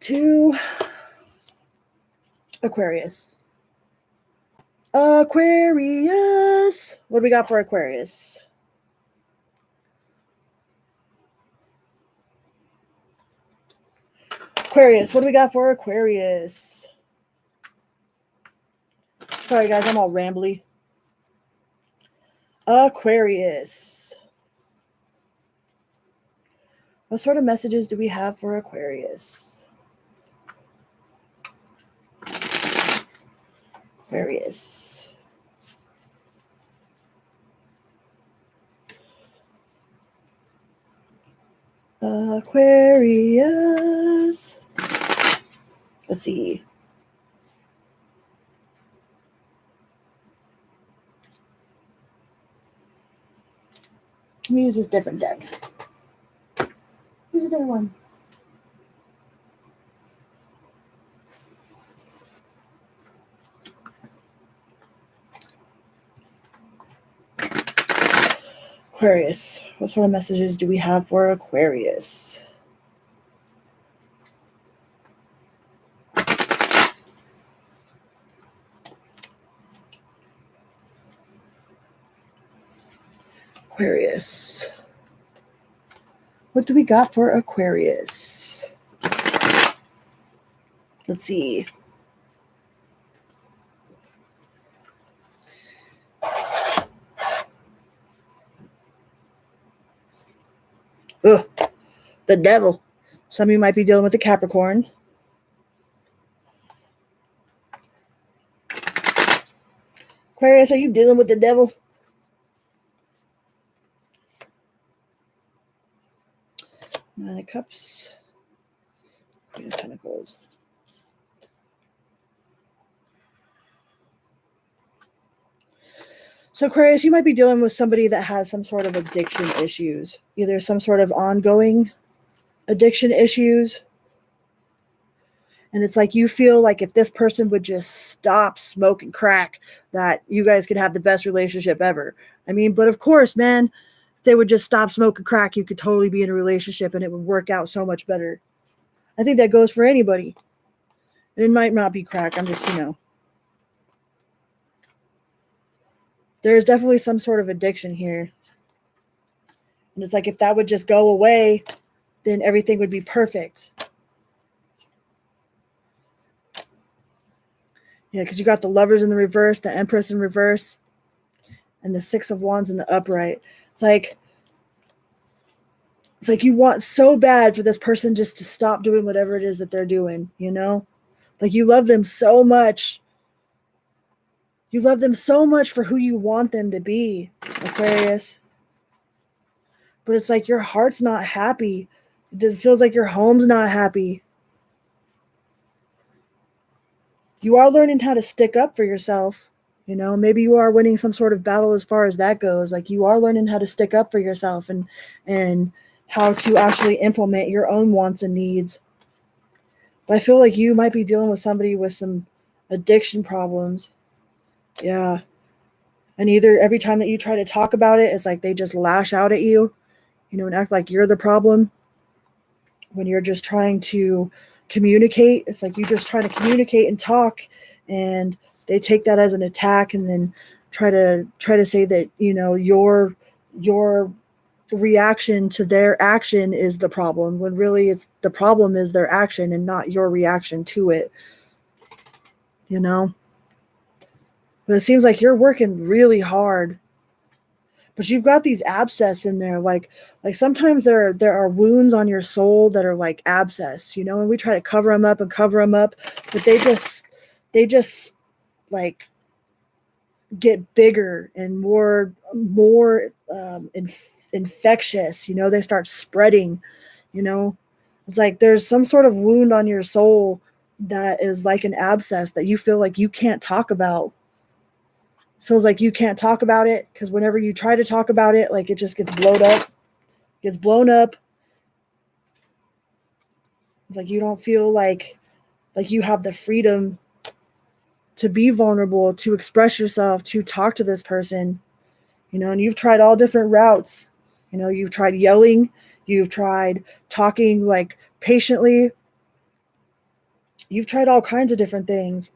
to Aquarius. Aquarius. What do we got for Aquarius? Aquarius. What do we got for Aquarius? Sorry, guys. I'm all rambly. Aquarius. What sort of messages do we have for Aquarius? Aquarius. Aquarius. Let's see. Let me use this different deck. Use a different one. Aquarius. What sort of messages do we have for Aquarius? Aquarius. What do we got for Aquarius? Let's see. Ugh, the devil. Some of you might be dealing with a Capricorn. Aquarius, are you dealing with the devil? Nine of Cups. Queen of Pentacles. So Aquarius, you might be dealing with somebody that has some sort of addiction issues, either some sort of ongoing addiction issues. And it's like you feel like if this person would just stop smoking crack, that you guys could have the best relationship ever. I mean, but of course, man, if they would just stop smoking crack, you could totally be in a relationship and it would work out so much better. I think that goes for anybody. And it might not be crack. I'm just, there's definitely some sort of addiction here. And it's like if that would just go away, then everything would be perfect. Yeah, because you got the Lovers in the reverse, the Empress in reverse, and the Six of Wands in the upright. It's like you want so bad for this person just to stop doing whatever it is that they're doing, Like you love them so much. You love them so much for who you want them to be, Aquarius. But it's like your heart's not happy. It feels like your home's not happy. You are learning how to stick up for yourself. You know, maybe you are winning some sort of battle as far as that goes. Like you are learning how to stick up for yourself and how to actually implement your own wants and needs. But I feel like you might be dealing with somebody with some addiction problems. Yeah. And either every time that you try to talk about it, it's like they just lash out at you, you know, and act like you're the problem. When you're just trying to communicate, it's like you just trying to communicate and talk, and they take that as an attack and then try to say that, you know, your reaction to their action is the problem, when really it's the problem is their action and not your reaction to it, you know. But it seems like you're working really hard, but you've got these abscess in there, like sometimes there are wounds on your soul that are like abscess, you know, and we try to cover them up and cover them up, but they just like get bigger and more infectious, you know. They start spreading, you know. It's like there's some sort of wound on your soul that is like an abscess that you feel like you can't talk about. Feels like you can't talk about it because whenever you try to talk about it, like it just gets blown up. It's like you don't feel like you have the freedom to be vulnerable, to express yourself, to talk to this person, you know. And you've tried all different routes, you know. You've tried yelling, you've tried talking like patiently, you've tried all kinds of different things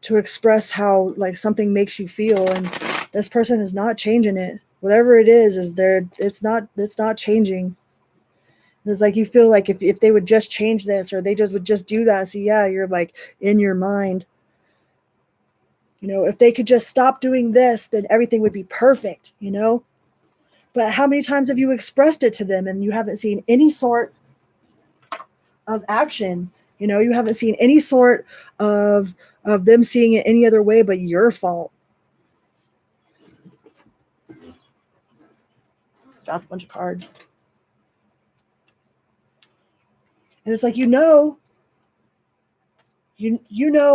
to express how like something makes you feel, and this person is not changing it. Whatever it is there, it's not changing. And it's like you feel like if they would just change this, or they just would just do that. So yeah, you're like in your mind, you know, if they could just stop doing this, then everything would be perfect, you know. But how many times have you expressed it to them and you haven't seen any sort of action? You know, you haven't seen any sort of them seeing it any other way but your fault. Dropped a bunch of cards. And it's like, you know,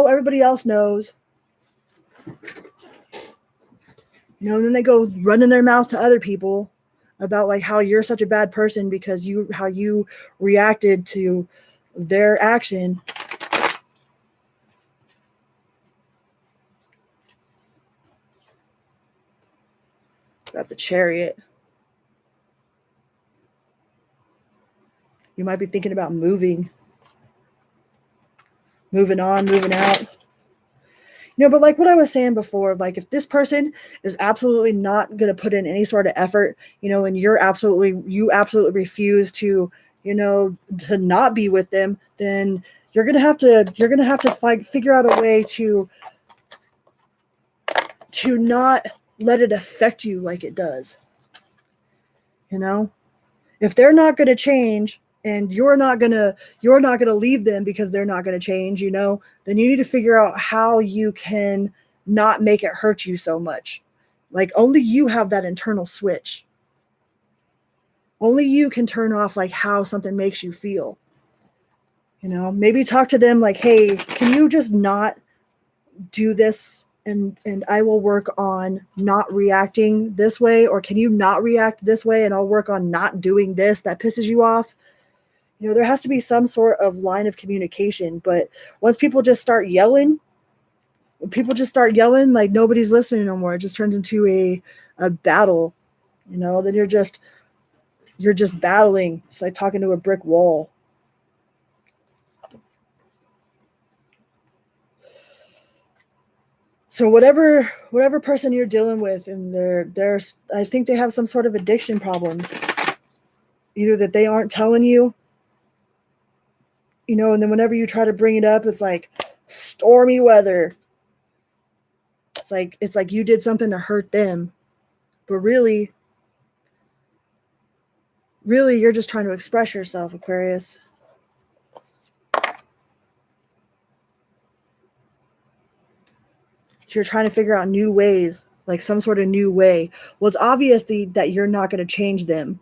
everybody else knows. You know, and then they go running their mouth to other people about like how you're such a bad person because how you reacted to their action. Got the Chariot. You might be thinking about moving on, moving out. You know, but like what I was saying before, like if this person is absolutely not going to put in any sort of effort, you know, and you absolutely refuse to, you know, to not be with them, then you're going to have to figure out a way to not let it affect you like it does. You know, if they're not going to change and you're not going to leave them because they're not going to change, you know, then you need to figure out how you can not make it hurt you so much. Like only you have that internal switch. Only you can turn off like how something makes you feel. You know, maybe talk to them like, hey, can you just not do this, and I will work on not reacting this way, or can you not react this way and I'll work on not doing this that pisses you off. You know, there has to be some sort of line of communication. But once people just start yelling, like nobody's listening no more, it just turns into a battle, you know. Then you're just battling. It's like talking to a brick wall. So whatever person you're dealing with, and there's I think they have some sort of addiction problems, either that they aren't telling you, you know, and then whenever you try to bring it up, it's like stormy weather. It's like you did something to hurt them, but really you're just trying to express yourself, Aquarius. So you're trying to figure out new ways, like some sort of new way. Well, it's obvious that you're not going to change them,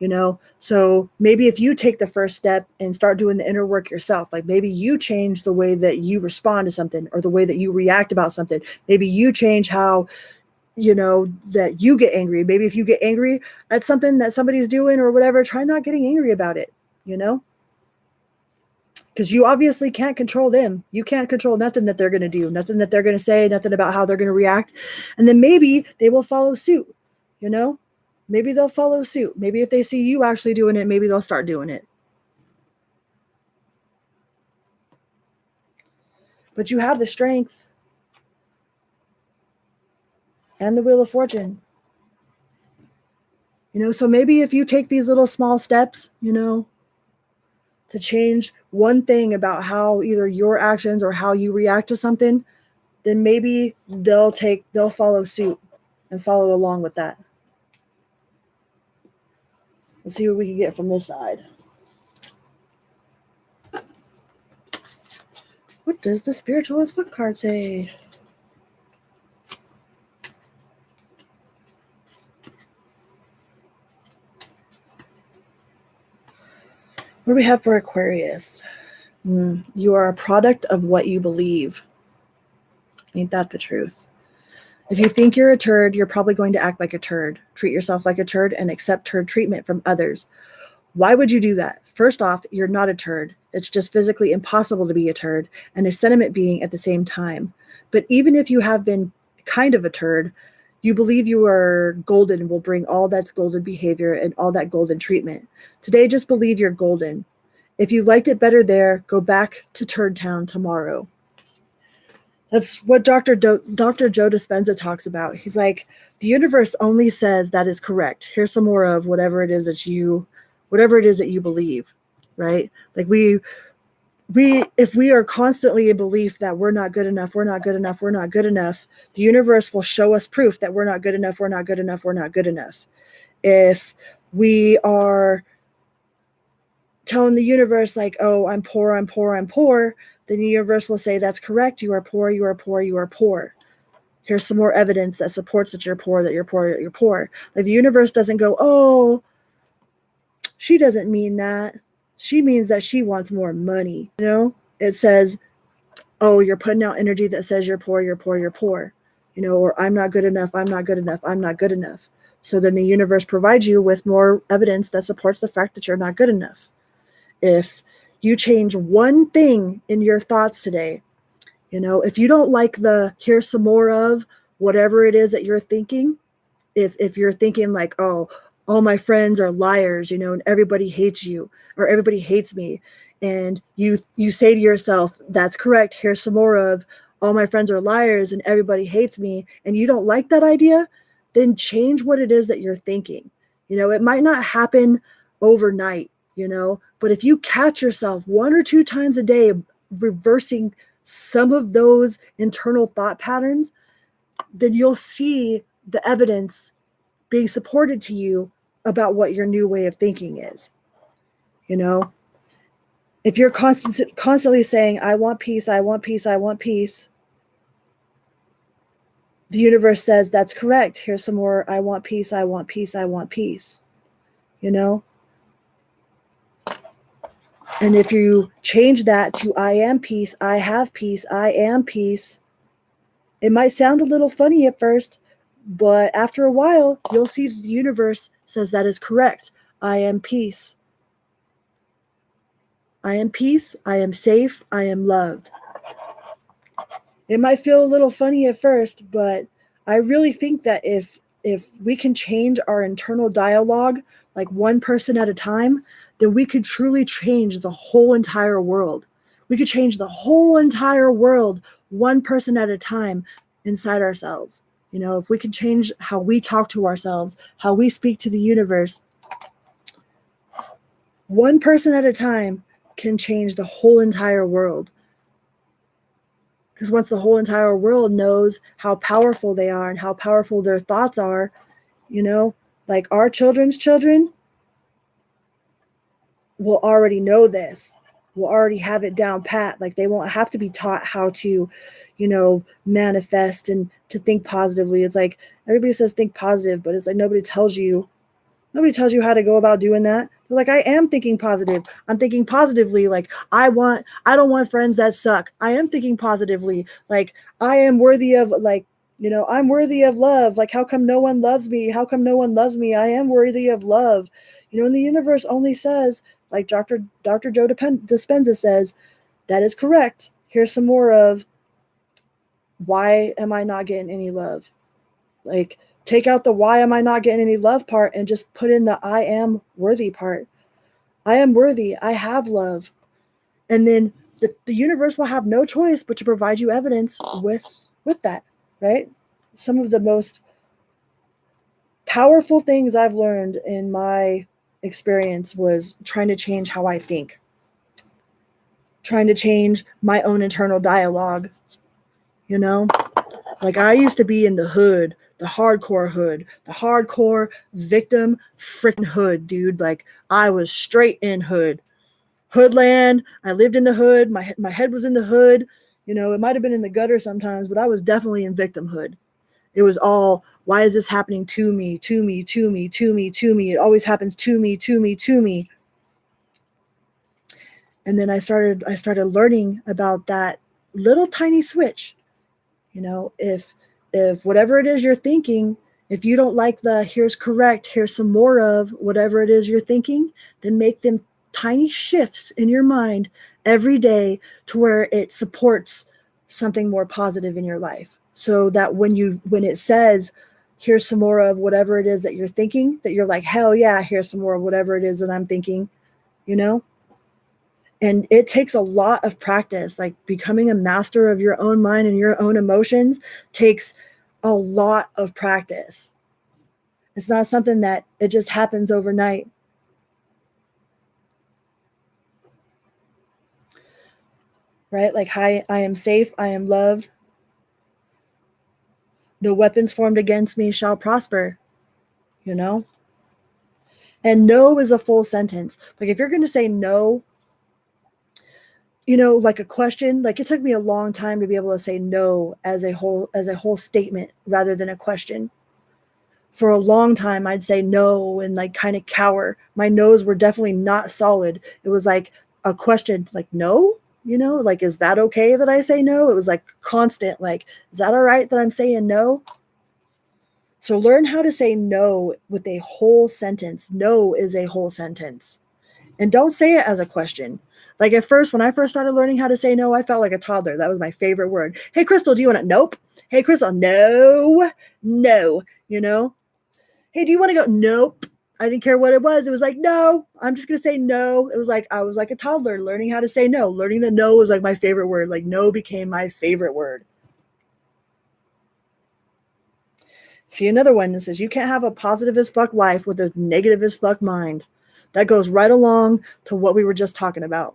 you know? So maybe if you take the first step and start doing the inner work yourself, like maybe you change the way that you respond to something or the way that you react about something. Maybe you change how, you know, that you get angry. Maybe if you get angry at something that somebody's doing or whatever, try not getting angry about it, you know? Because you obviously can't control them. You can't control nothing that they're going to do, nothing that they're going to say, nothing about how they're going to react. And then maybe they will follow suit, you know? Maybe they'll follow suit. Maybe if they see you actually doing it, maybe they'll start doing it. But you have the strength and the wheel of fortune. You know, so maybe if you take these little small steps, you know, to change one thing about how either your actions or how you react to something, then maybe they'll follow suit and follow along with that. Let's see what we can get from this side. What does the spiritualist foot card say? What do we have for Aquarius? You are a product of what you believe. Ain't that the truth? If you think you're a turd, you're probably going to act like a turd. Treat yourself like a turd and accept turd treatment from others. Why would you do that? First off, you're not a turd. It's just physically impossible to be a turd and a sentiment being at the same time. But even if you have been kind of a turd, you believe you are golden and will bring all that's golden behavior and all that golden treatment. Today, just believe you're golden. If you liked it better there, go back to Turd Town tomorrow. That's what Dr. Joe Dispenza talks about. He's like, the universe only says that is correct. Here's some more of whatever it is that you believe, right? Like if we are constantly in belief that we're not good enough, we're not good enough, we're not good enough, the universe will show us proof that we're not good enough, we're not good enough, we're not good enough. If we are telling the universe like, oh, I'm poor, I'm poor, I'm poor, then the universe will say, that's correct. You are poor, you are poor, you are poor. Here's some more evidence that supports that you're poor, that you're poor, that you're poor. Like the universe doesn't go, oh, she doesn't mean that. She means that she wants more money. You know, it says, oh, you're putting out energy that says you're poor, you're poor, you're poor. You know, or I'm not good enough, I'm not good enough, I'm not good enough. So then the universe provides you with more evidence that supports the fact that you're not good enough. If you change one thing in your thoughts today, you know, if you don't like the here's some more of whatever it is that you're thinking, if you're thinking like, oh, all my friends are liars, you know, and everybody hates you or everybody hates me, and you say to yourself, that's correct, here's some more of all my friends are liars and everybody hates me, and you don't like that idea, then change what it is that you're thinking. You know, it might not happen overnight, you know, but if you catch yourself 1 or 2 times a day reversing some of those internal thought patterns, then you'll see the evidence being supported to you about what your new way of thinking is. You know, if you're constantly saying, I want peace, I want peace, I want peace, the universe says, that's correct. Here's some more, I want peace, I want peace, I want peace. You know? And if you change that to I am peace, I have peace, I am peace, it might sound a little funny at first, but after a while, you'll see that the universe says that is correct. I am peace. I am peace. I am safe. I am loved. It might feel a little funny at first, but I really think that if we can change our internal dialogue, like one person at a time, then we could truly change the whole entire world. We could change the whole entire world one person at a time inside ourselves. You know, if we can change how we talk to ourselves, how we speak to the universe, one person at a time can change the whole entire world. Because once the whole entire world knows how powerful they are and how powerful their thoughts are, you know, like our children's children will already know this. will already have it down pat. Like they won't have to be taught how to, manifest and to think positively. It's like everybody says think positive, but it's like nobody tells you how to go about doing that. They're like, I am thinking positive. I'm thinking positively. Like I don't want friends that suck. I am thinking positively. Like I am worthy of, like, I'm worthy of love. Like, how come no one loves me? How come no one loves me? I am worthy of love. And the universe only says, like Dr. Joe Dispenza says, that is correct. Here's some more of, why am I not getting any love? Like, take out the why am I not getting any love part and just put in the I am worthy part. I am worthy. I have love. And then the universe will have no choice but to provide you evidence with that, right? Some of the most powerful things I've learned in my experience was trying to change how I think, trying to change my own internal dialogue, Like I used to be in the hood, the hardcore victim freaking hood, dude. Like I was straight in hoodland. I lived in the hood. My head was in the hood. It might have been in the gutter sometimes, but I was definitely in victimhood. It was all, why is this happening to me, to me, to me, to me, to me? It always happens to me, to me, to me. And then I started learning about that little tiny switch. If whatever it is you're thinking, if you don't like the here's correct, here's some more of whatever it is you're thinking, then make them tiny shifts in your mind every day to where it supports something more positive in your life. So that when it says, here's some more of whatever it is that you're thinking, that you're like, hell yeah, here's some more of whatever it is that I'm thinking, And it takes a lot of practice. Like becoming a master of your own mind and your own emotions takes a lot of practice. It's not something that it just happens overnight. Right? Like, I am safe. I am loved. No weapons formed against me shall prosper. And no is a full sentence. Like if you're going to say no, like a question, like it took me a long time to be able to say no as a whole statement rather than a question. For a long time, I'd say no and like kind of cower. My no's were definitely not solid. It was like a question, like, no, like, is that okay that I say no? It was like constant, like, is that all right that I'm saying no? So learn how to say no with a whole sentence. No is a whole sentence. And don't say it as a question. Like at first, when I first started learning how to say no, I felt like a toddler. That was my favorite word. Hey, Crystal, do you want to? Nope. Hey, Crystal, no. Hey, do you want to go? Nope. I didn't care what it was. It was like, no, I'm just going to say no. It was like, I was like a toddler learning how to say no. Learning the no was like my favorite word. Like no became my favorite word. See another one that says you can't have a positive as fuck life with a negative as fuck mind. That goes right along to what we were just talking about.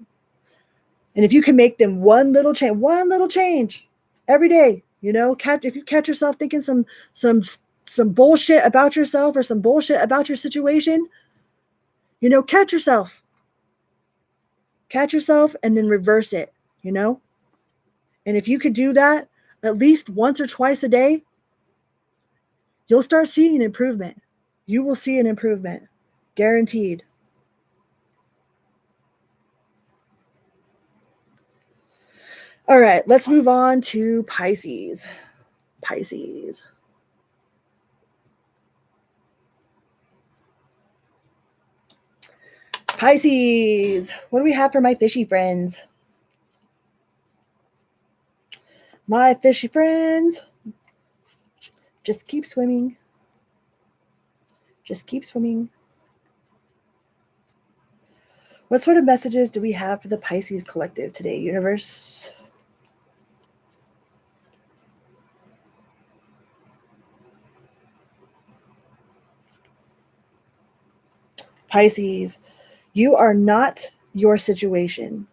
And if you can make them one little change every day, if you catch yourself thinking some bullshit about yourself or some bullshit about your situation, catch yourself and then reverse it, And if you could do that at least once or twice a day, you'll start seeing an improvement. You will see an improvement, guaranteed. All right, let's move on to Pisces. Pisces. What do we have for my fishy friends? My fishy friends. Just keep swimming. Just keep swimming. What sort of messages do we have for the Pisces collective today, universe? Pisces, you are not your situation.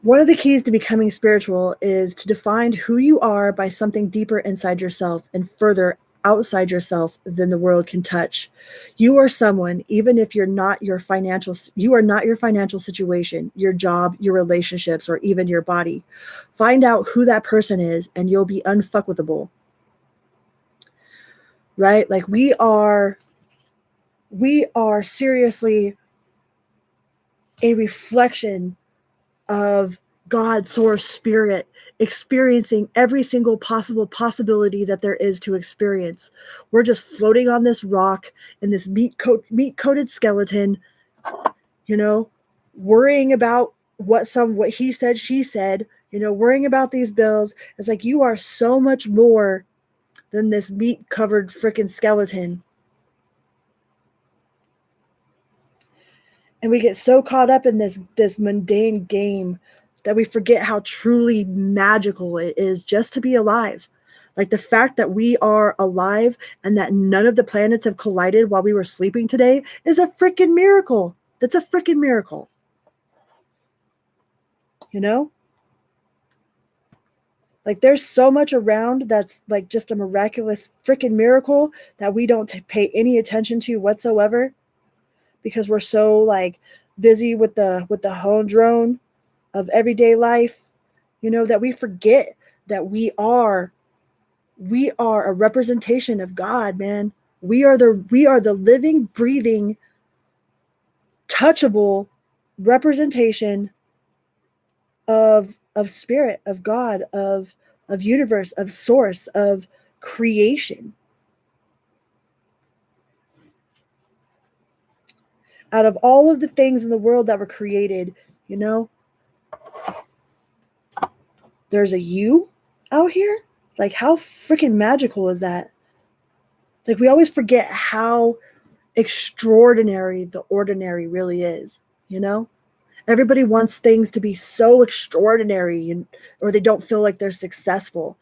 One of the keys to becoming spiritual is to define who you are by something deeper inside yourself and further outside yourself than the world can touch. You are someone, even if you are not your financial situation, your job, your relationships, or even your body. Find out who that person is and you'll be unfuckwithable. Right? Like we are seriously a reflection of God, source, spirit, experiencing every single possible possibility that there is to experience. We're just floating on this rock in this meat-coated skeleton, worrying about what he said, she said, worrying about these bills. It's like you are so much more than this meat-covered freaking skeleton. And we get so caught up in this mundane game that we forget how truly magical it is just to be alive. Like the fact that we are alive and that none of the planets have collided while we were sleeping today is a freaking miracle. That's a freaking miracle. Like there's so much around that's like just a miraculous freaking miracle that we don't pay any attention to whatsoever, because we're so like busy with the humdrum of everyday life, that we forget that we are a representation of God, man. We are the living, breathing, touchable representation of spirit, of God, of universe, of source, of creation. Out of all of the things in the world that were created, there's a you out here. Like, how freaking magical is that? It's like we always forget how extraordinary the ordinary really is, Everybody wants things to be so extraordinary, or they don't feel like they're successful.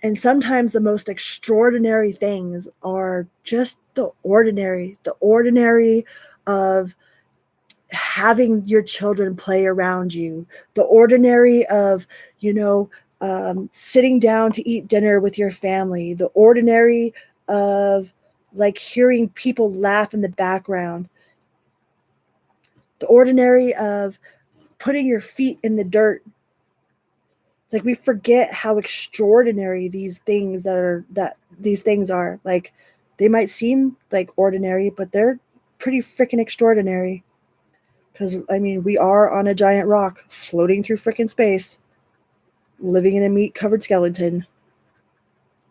And sometimes the most extraordinary things are just the ordinary of having your children play around you, the ordinary of, sitting down to eat dinner with your family, the ordinary of like hearing people laugh in the background, the ordinary of putting your feet in the dirt. It's like we forget how extraordinary these things are. Like, they might seem like ordinary, but they're pretty freaking extraordinary. Because, I mean, we are on a giant rock floating through freaking space, living in a meat-covered skeleton.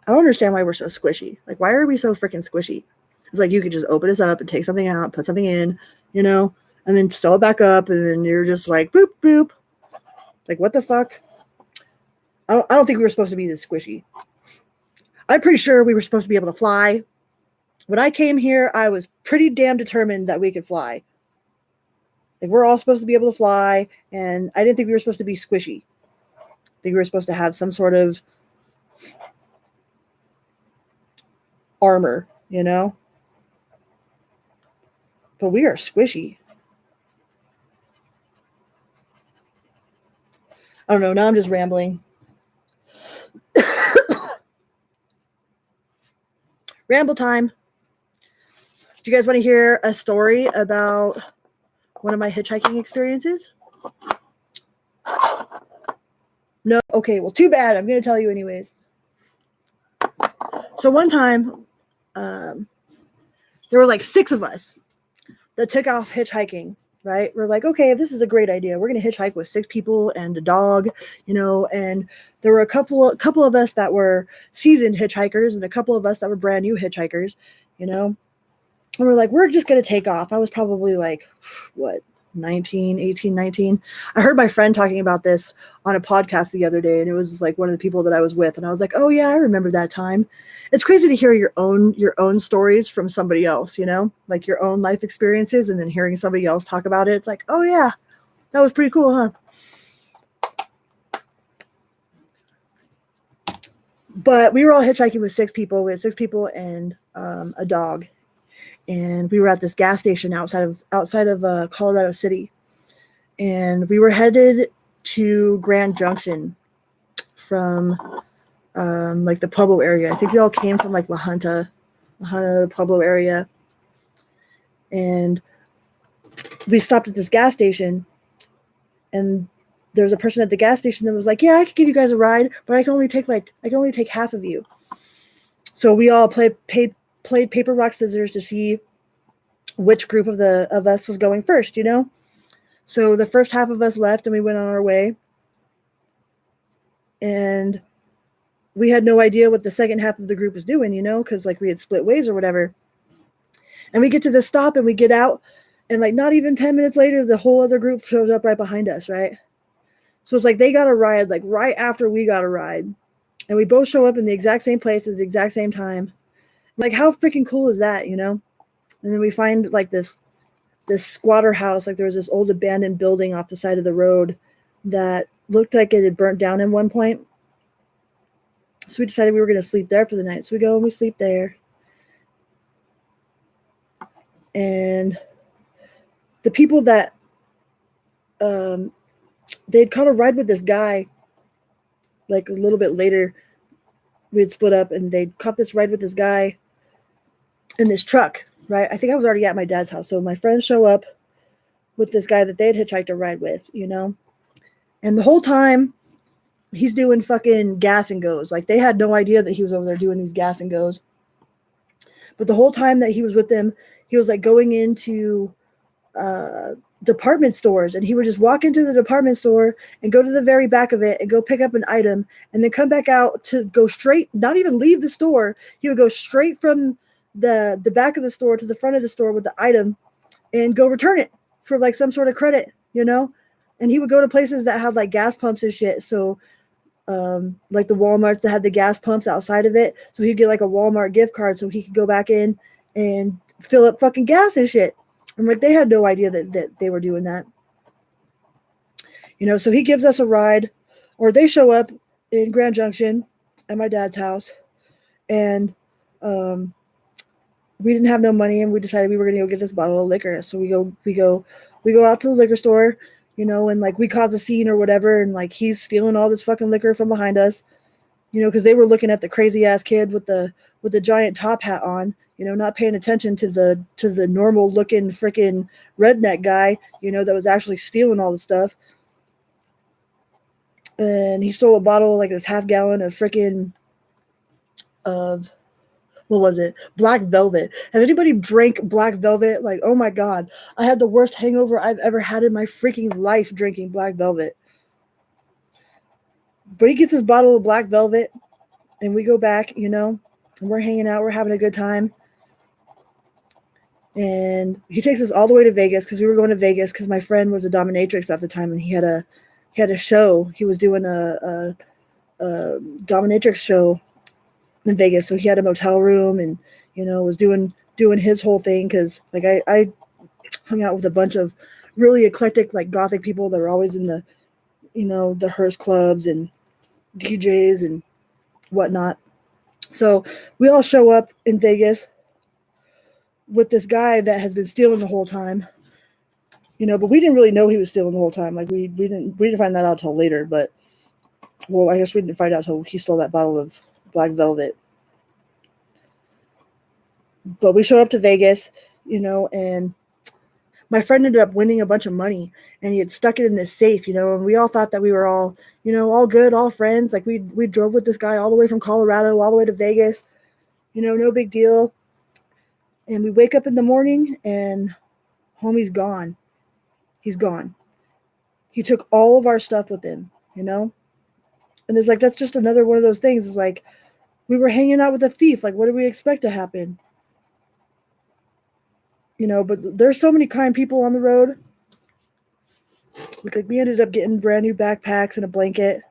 I don't understand why we're so squishy. Like, why are we so freaking squishy? It's like you could just open us up and take something out, put something in, and then sew it back up, and then you're just like, boop, boop. Like, what the fuck? I don't think we were supposed to be this squishy. I'm pretty sure we were supposed to be able to fly. When I came here, I was pretty damn determined that we could fly. Like, we're all supposed to be able to fly, and I didn't think we were supposed to be squishy. I think we were supposed to have some sort of armor, But we are squishy. I don't know. Now I'm just rambling. Ramble time. Do you guys want to hear a story about one of my hitchhiking experiences? No? Okay, well, too bad. I'm going to tell you anyways. So one time, there were like 6 of us that took off hitchhiking, right? We're like, okay, this is a great idea. We're going to hitchhike with 6 people and a dog, and there were a couple of us that were seasoned hitchhikers and a couple of us that were brand new hitchhikers, and we're like, we're just going to take off. I was probably like, 18, 19. I heard my friend talking about this on a podcast the other day, and it was like one of the people that I was with, and I was like, oh yeah, I remember that time. It's crazy to hear your own stories from somebody else, like your own life experiences, and then hearing somebody else talk about it. It's like, oh yeah, that was pretty cool, huh? But we were all hitchhiking with 6 people. We had 6 people and a dog. And we were at this gas station outside of Colorado City, and we were headed to Grand Junction from like the Pueblo area. I think we all came from like La Junta, the Pueblo area. And we stopped at this gas station, and there was a person at the gas station that was like, yeah, I could give you guys a ride, but I can only take half of you. So we all played paper, rock, scissors to see which group of us was going first, you know? So the first half of us left and we went on our way. And we had no idea what the second half of the group was doing, you know, because like we had split ways or whatever. And we get to the stop and we get out, and like not even 10 minutes later, the whole other group shows up right behind us, right? So it's like they got a ride like right after we got a ride. And we both show up in the exact same place at the exact same time. Like, how freaking cool is that, you know? And then we find like this squatter house. Like there was this old abandoned building off the side of the road that looked like it had burnt down at one point. So we decided we were going to sleep there for the night. So we go and we sleep there. And the people that they'd caught a ride with this guy, like a little bit later, we had split up and they caught this ride with this guy in this truck, right? I think I was already at my dad's house. So my friends show up with this guy that they had hitchhiked a ride with, you know? And the whole time he's doing fucking gas and goes. Like they had no idea that he was over there doing these gas and goes. But the whole time that he was with them, he was like going into department stores, and he would just walk into the department store and go to the very back of it and go pick up an item and then come back out to go straight, not even leave the store. He would go straight from the back of the store to the front of the store with the item and go return it for like some sort of credit, you know? And he would go to places that had like gas pumps and shit. So like the Walmarts that had the gas pumps outside of it. So he'd get like a Walmart gift card so he could go back in and fill up fucking gas and shit. And like they had no idea that they were doing that. You know, so he gives us a ride, or they show up in Grand Junction at my dad's house, and we didn't have no money, and we decided we were gonna go get this bottle of liquor. So we go out to the liquor store, you know, and like we cause a scene or whatever, and like he's stealing all this fucking liquor from behind us, you know, because they were looking at the crazy ass kid with the giant top hat on, you know, not paying attention to the normal looking freaking redneck guy, you know, that was actually stealing all the stuff. And he stole a bottle, like this half gallon of freaking what was it? Black Velvet. Has anybody drank Black Velvet? Like, oh my God, I had the worst hangover I've ever had in my freaking life drinking Black Velvet. But he gets his bottle of Black Velvet, and we go back, you know, and we're hanging out, we're having a good time. And he takes us all the way to Vegas, because we were going to Vegas because my friend was a dominatrix at the time, and he had a show. He was doing a dominatrix show in Vegas, so he had a motel room, and you know, was doing his whole thing, because like I hung out with a bunch of really eclectic like gothic people that were always in the, you know, the Hearst clubs and DJs and whatnot. So we all show up in Vegas with this guy that has been stealing the whole time, you know, but we didn't really know he was stealing the whole time. Like we didn't find that out till later, but well, I guess we didn't find out till he stole that bottle of Black Velvet. But we show up to Vegas, you know, and my friend ended up winning a bunch of money, and he had stuck it in this safe, you know, and we all thought that we were all, you know, all good, all friends. Like we drove with this guy all the way from Colorado, all the way to Vegas, you know, no big deal. And we wake up in the morning and homie's gone. He's gone. He took all of our stuff with him, you know? And it's like, that's just another one of those things. It's like, we were hanging out with a thief. Like, what do we expect to happen? You know, but there's so many kind people on the road. Like, we ended up getting brand new backpacks and a blanket.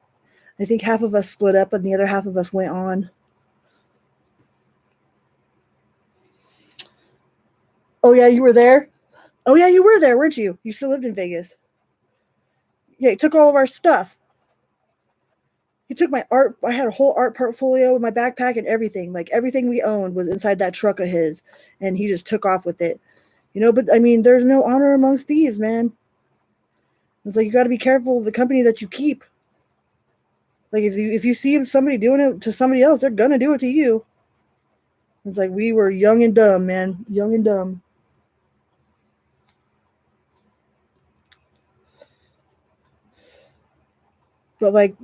I think half of us split up and the other half of us went on. Oh, yeah, you were there? Oh, yeah, you were there, weren't you? You still lived in Vegas. Yeah, he took all of our stuff. He took my art. I had a whole art portfolio in my backpack and everything. Like, everything we owned was inside that truck of his, and he just took off with it. You know, but, I mean, there's no honor amongst thieves, man. It's like, you got to be careful of the company that you keep. Like if you see somebody doing it to somebody else, they're gonna do it to you. It's like we were young and dumb, man. Young and dumb. But like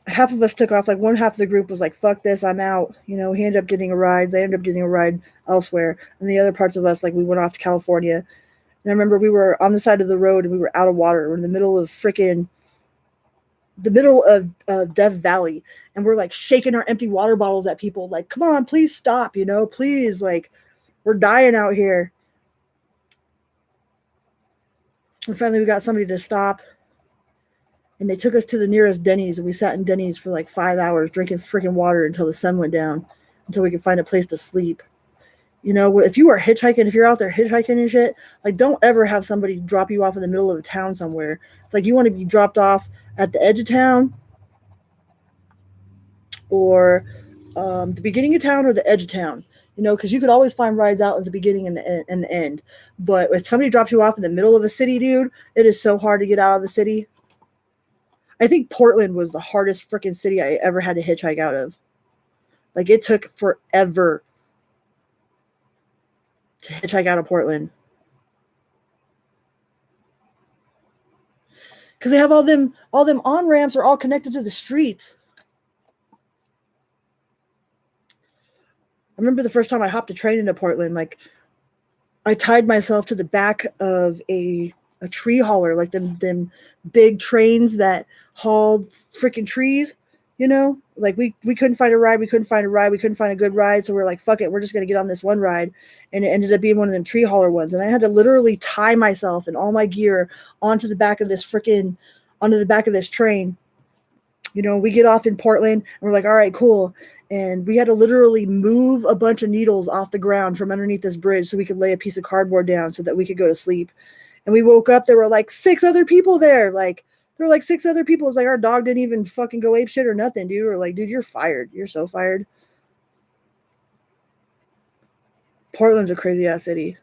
half of us took off. Like one half of the group was like, fuck this, I'm out. You know, he ended up getting a ride. They ended up getting a ride elsewhere. And the other parts of us, like we went off to California. And I remember we were on the side of the road and we were out of water. We're in the middle of Death Valley. And we're like shaking our empty water bottles at people. Like, come on, please stop, you know, please. Like, we're dying out here. And finally we got somebody to stop. And they took us to the nearest Denny's, and we sat in Denny's for like 5 hours drinking freaking water until the sun went down, until we could find a place to sleep. You know, if you are hitchhiking, if you're out there hitchhiking and shit, like don't ever have somebody drop you off in the middle of a town somewhere. It's like you want to be dropped off at the edge of town or the beginning of town or the edge of town. You know, because you could always find rides out at the beginning and the end. But if somebody drops you off in the middle of a city, dude, it is so hard to get out of the city. I think Portland was the hardest freaking city I ever had to hitchhike out of. Like, it took forever to hitchhike out of Portland. Because they have all them on-ramps are all connected to the streets. I remember the first time I hopped a train into Portland, like, I tied myself to the back of a tree hauler, like them big trains that haul freaking trees, you know? Like we couldn't find a ride, we couldn't find a good ride, so we're like, fuck it, we're just gonna get on this one ride. And it ended up being one of them tree hauler ones. And I had to literally tie myself and all my gear onto the back of this train. You know, we get off in Portland and we're like, all right, cool. And we had to literally move a bunch of needles off the ground from underneath this bridge so we could lay a piece of cardboard down so that we could go to sleep. And we woke up, there were like 6 other people there. Like, there were like 6 other people. It's like our dog didn't even fucking go ape shit or nothing, dude. We're like, dude, you're fired. You're so fired. Portland's a crazy ass city.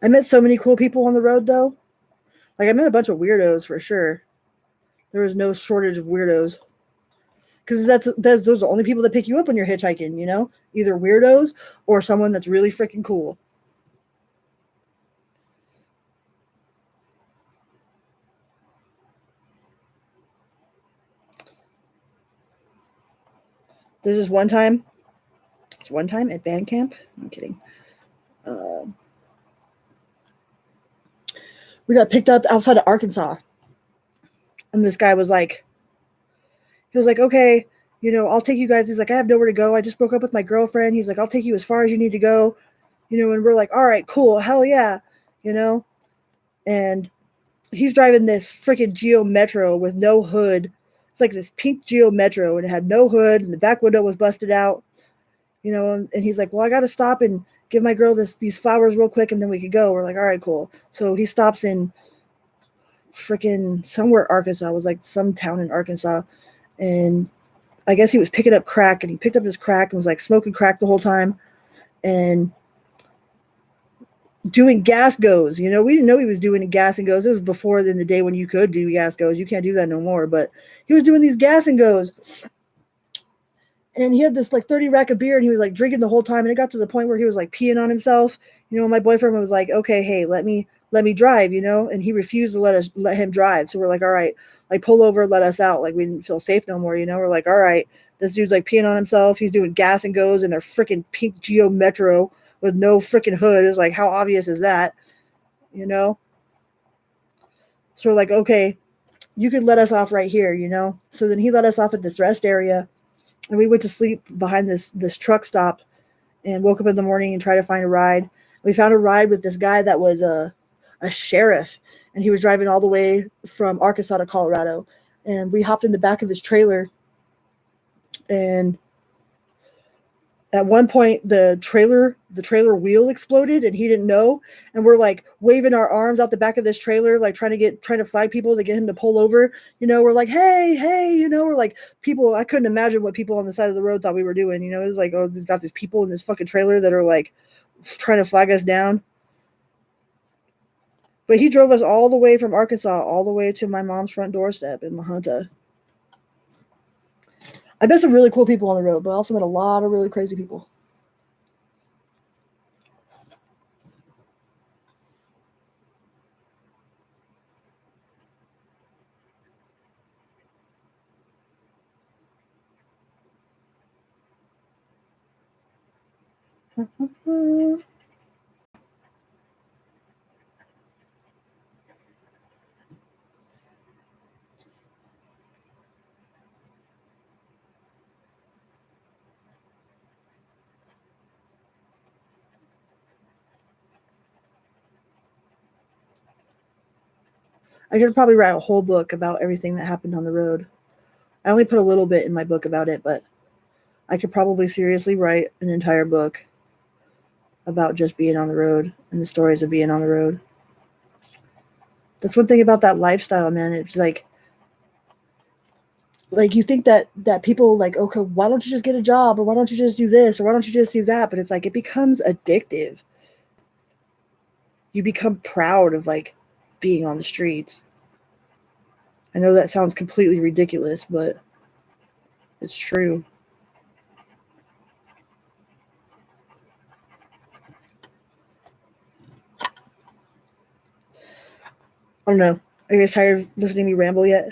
I met so many cool people on the road, though. Like, I met a bunch of weirdos for sure. There was no shortage of weirdos. Because those are the only people that pick you up when you're hitchhiking, you know? Either weirdos or someone that's really freaking cool. There's this one time at band camp. I'm kidding. We got picked up outside of Arkansas. And this guy was like, okay, you know, I'll take you guys. He's like, I have nowhere to go. I just broke up with my girlfriend. He's like, I'll take you as far as you need to go. You know, and we're like, all right, cool. Hell yeah. You know? And he's driving this freaking Geo Metro with no hood. It's like this pink Geo Metro, and it had no hood, and the back window was busted out. You know, and he's like, well, I got to stop and give my girl these flowers real quick, and then we could go. We're like, all right, cool. So he stops in freaking somewhere Arkansas. It was like some town in Arkansas. And I guess he was picking up crack, and he picked up this crack and was like smoking crack the whole time and doing gas goes. You know, we didn't know he was doing a gas and goes. It was before in the day when you could do gas goes. You can't do that no more, but he was doing these gas and goes. And he had this like 30 rack of beer, and he was like drinking the whole time. And it got to the point where he was like peeing on himself. You know, my boyfriend was like, okay, hey, let me drive, you know? And he refused to let him drive. So we're like, all right, like pull over, let us out. Like we didn't feel safe no more, you know? We're like, all right, this dude's like peeing on himself. He's doing gas and goes in a freaking pink Geo Metro with no freaking hood. It was like, how obvious is that? You know? So we're like, okay, you could let us off right here, you know? So then he let us off at this rest area. And we went to sleep behind this truck stop and woke up in the morning and tried to find a ride. We found a ride with this guy that was a sheriff, and he was driving all the way from Arkansas to Colorado. And we hopped in the back of his trailer, and at one point the trailer wheel exploded, and he didn't know. And we're like waving our arms out the back of this trailer, like trying to flag people to get him to pull over. You know, we're like, hey, you know, we're like people. I couldn't imagine what people on the side of the road thought we were doing. You know, it was like, oh, he's got these people in this fucking trailer that are like trying to flag us down. But he drove us all the way from Arkansas, all the way to my mom's front doorstep in La Junta. I met some really cool people on the road, but I also met a lot of really crazy people. I could probably write a whole book about everything that happened on the road. I only put a little bit in my book about it, but I could probably seriously write an entire book about just being on the road and the stories of being on the road. That's one thing about that lifestyle, man. It's like you think that people like, okay, why don't you just get a job, or why don't you just do this, or why don't you just do that? But it's like it becomes addictive. You become proud of like being on the streets. I know that sounds completely ridiculous, but it's true. I don't know. Are you guys tired of listening to me ramble yet?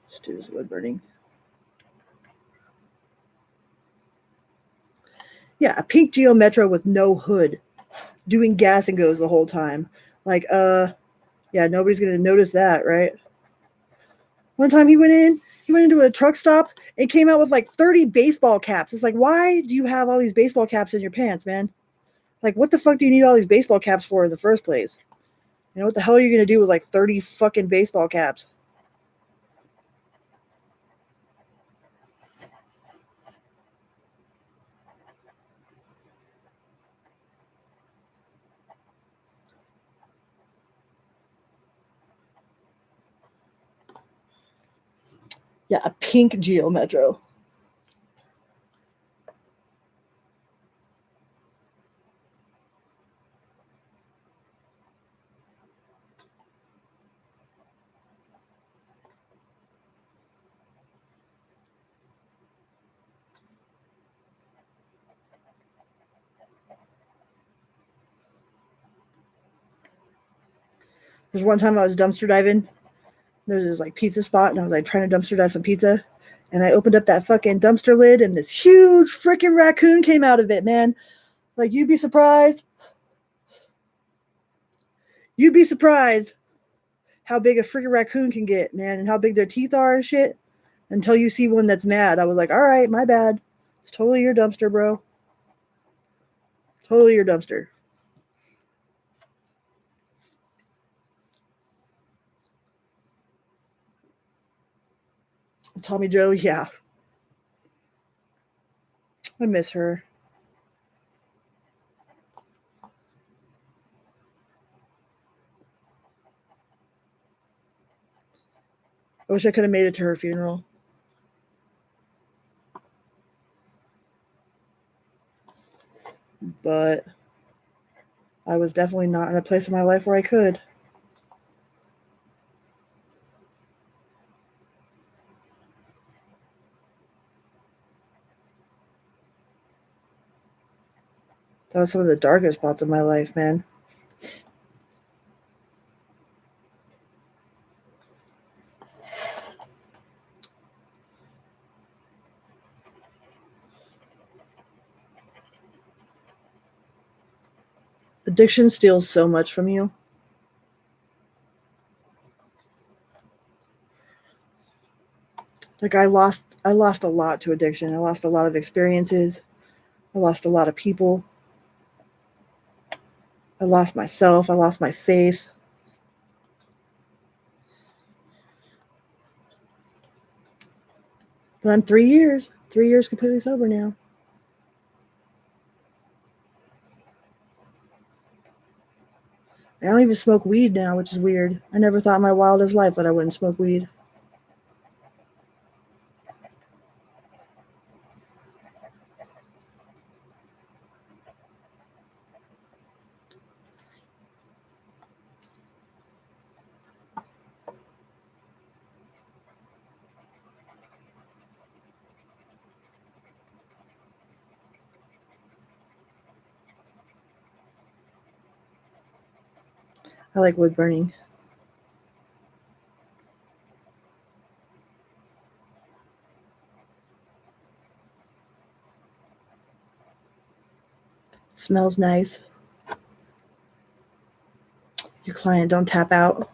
Let's do this wood burning. Yeah, a pink Geo Metro with no hood, doing gas and goes the whole time. Like, yeah, nobody's gonna notice that, right? One time he went into a truck stop and came out with like 30 baseball caps. It's like, why do you have all these baseball caps in your pants, man? Like, what the fuck do you need all these baseball caps for in the first place? You know, what the hell are you gonna do with like 30 fucking baseball caps? Yeah, a pink Geo Metro. There's one time I was dumpster diving. There's this like pizza spot, and I was like trying to dumpster dive some pizza. And I opened up that fucking dumpster lid, and this huge freaking raccoon came out of it, man. Like, you'd be surprised. You'd be surprised how big a freaking raccoon can get, man, and how big their teeth are and shit. Until you see one that's mad. I was like, all right, my bad. It's totally your dumpster, bro. Totally your dumpster. Tommy Joe, yeah. I miss her. I wish I could have made it to her funeral. But I was definitely not in a place in my life where I could. That was some of the darkest spots of my life, man. Addiction steals so much from you. Like I lost a lot to addiction. I lost a lot of experiences. I lost a lot of people. I lost myself. I lost my faith. But I'm 3 years completely sober now. I don't even smoke weed now, which is weird. I never thought in my wildest life that I wouldn't smoke weed. I like wood burning. It smells nice. Your client don't tap out.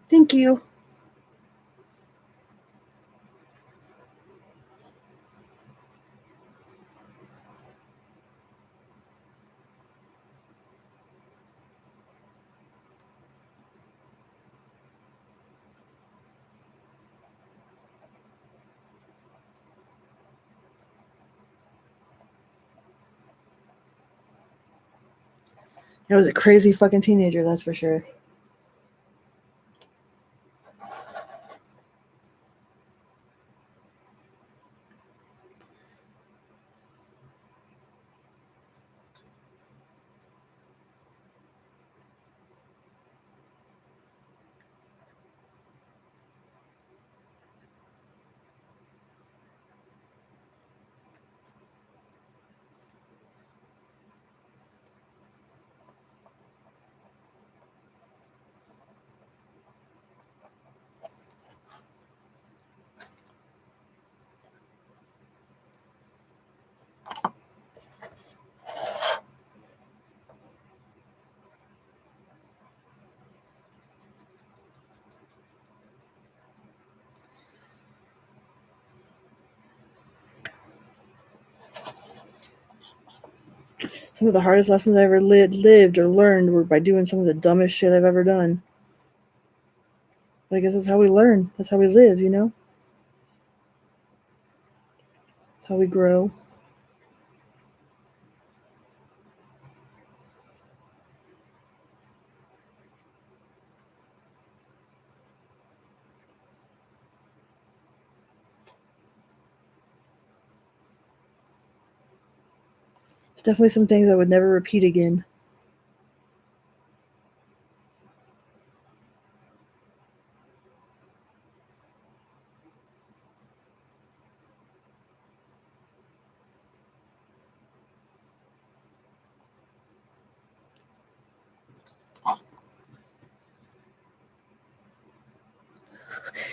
Thank you. I was a crazy fucking teenager, that's for sure. Some of the hardest lessons I ever lived or learned were by doing some of the dumbest shit I've ever done. But I guess that's how we learn. That's how we live, you know? That's how we grow. There's definitely some things I would never repeat again.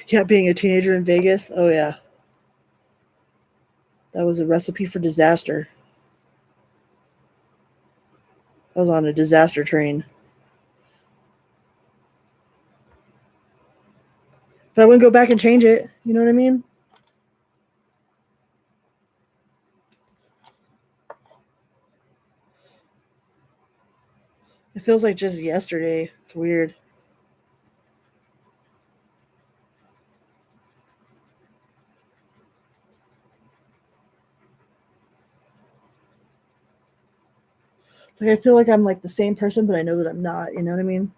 Yeah, being a teenager in Vegas. Oh, yeah. That was a recipe for disaster. I was on a disaster train. But I wouldn't go back and change it. You know what I mean? It feels like just yesterday. It's weird. Like I feel like I'm like the same person, but I know that I'm not. You know what I mean?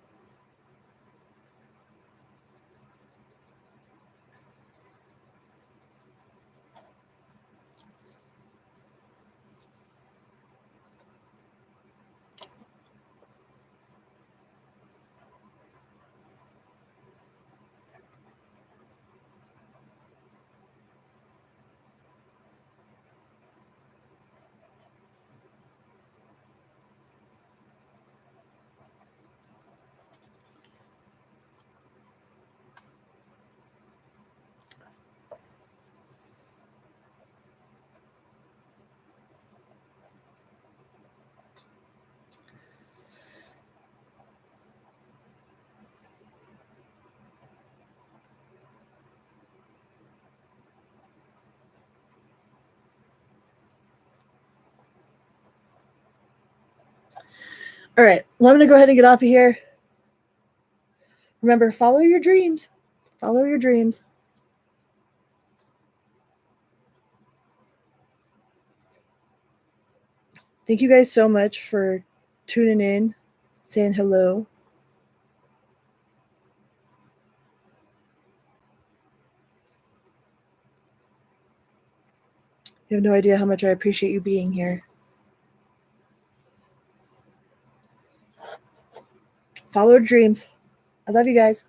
All right. Well, I'm going to go ahead and get off of here. Remember, follow your dreams. Follow your dreams. Thank you guys so much for tuning in, saying hello. You have no idea how much I appreciate you being here. Follow your dreams. I love you guys.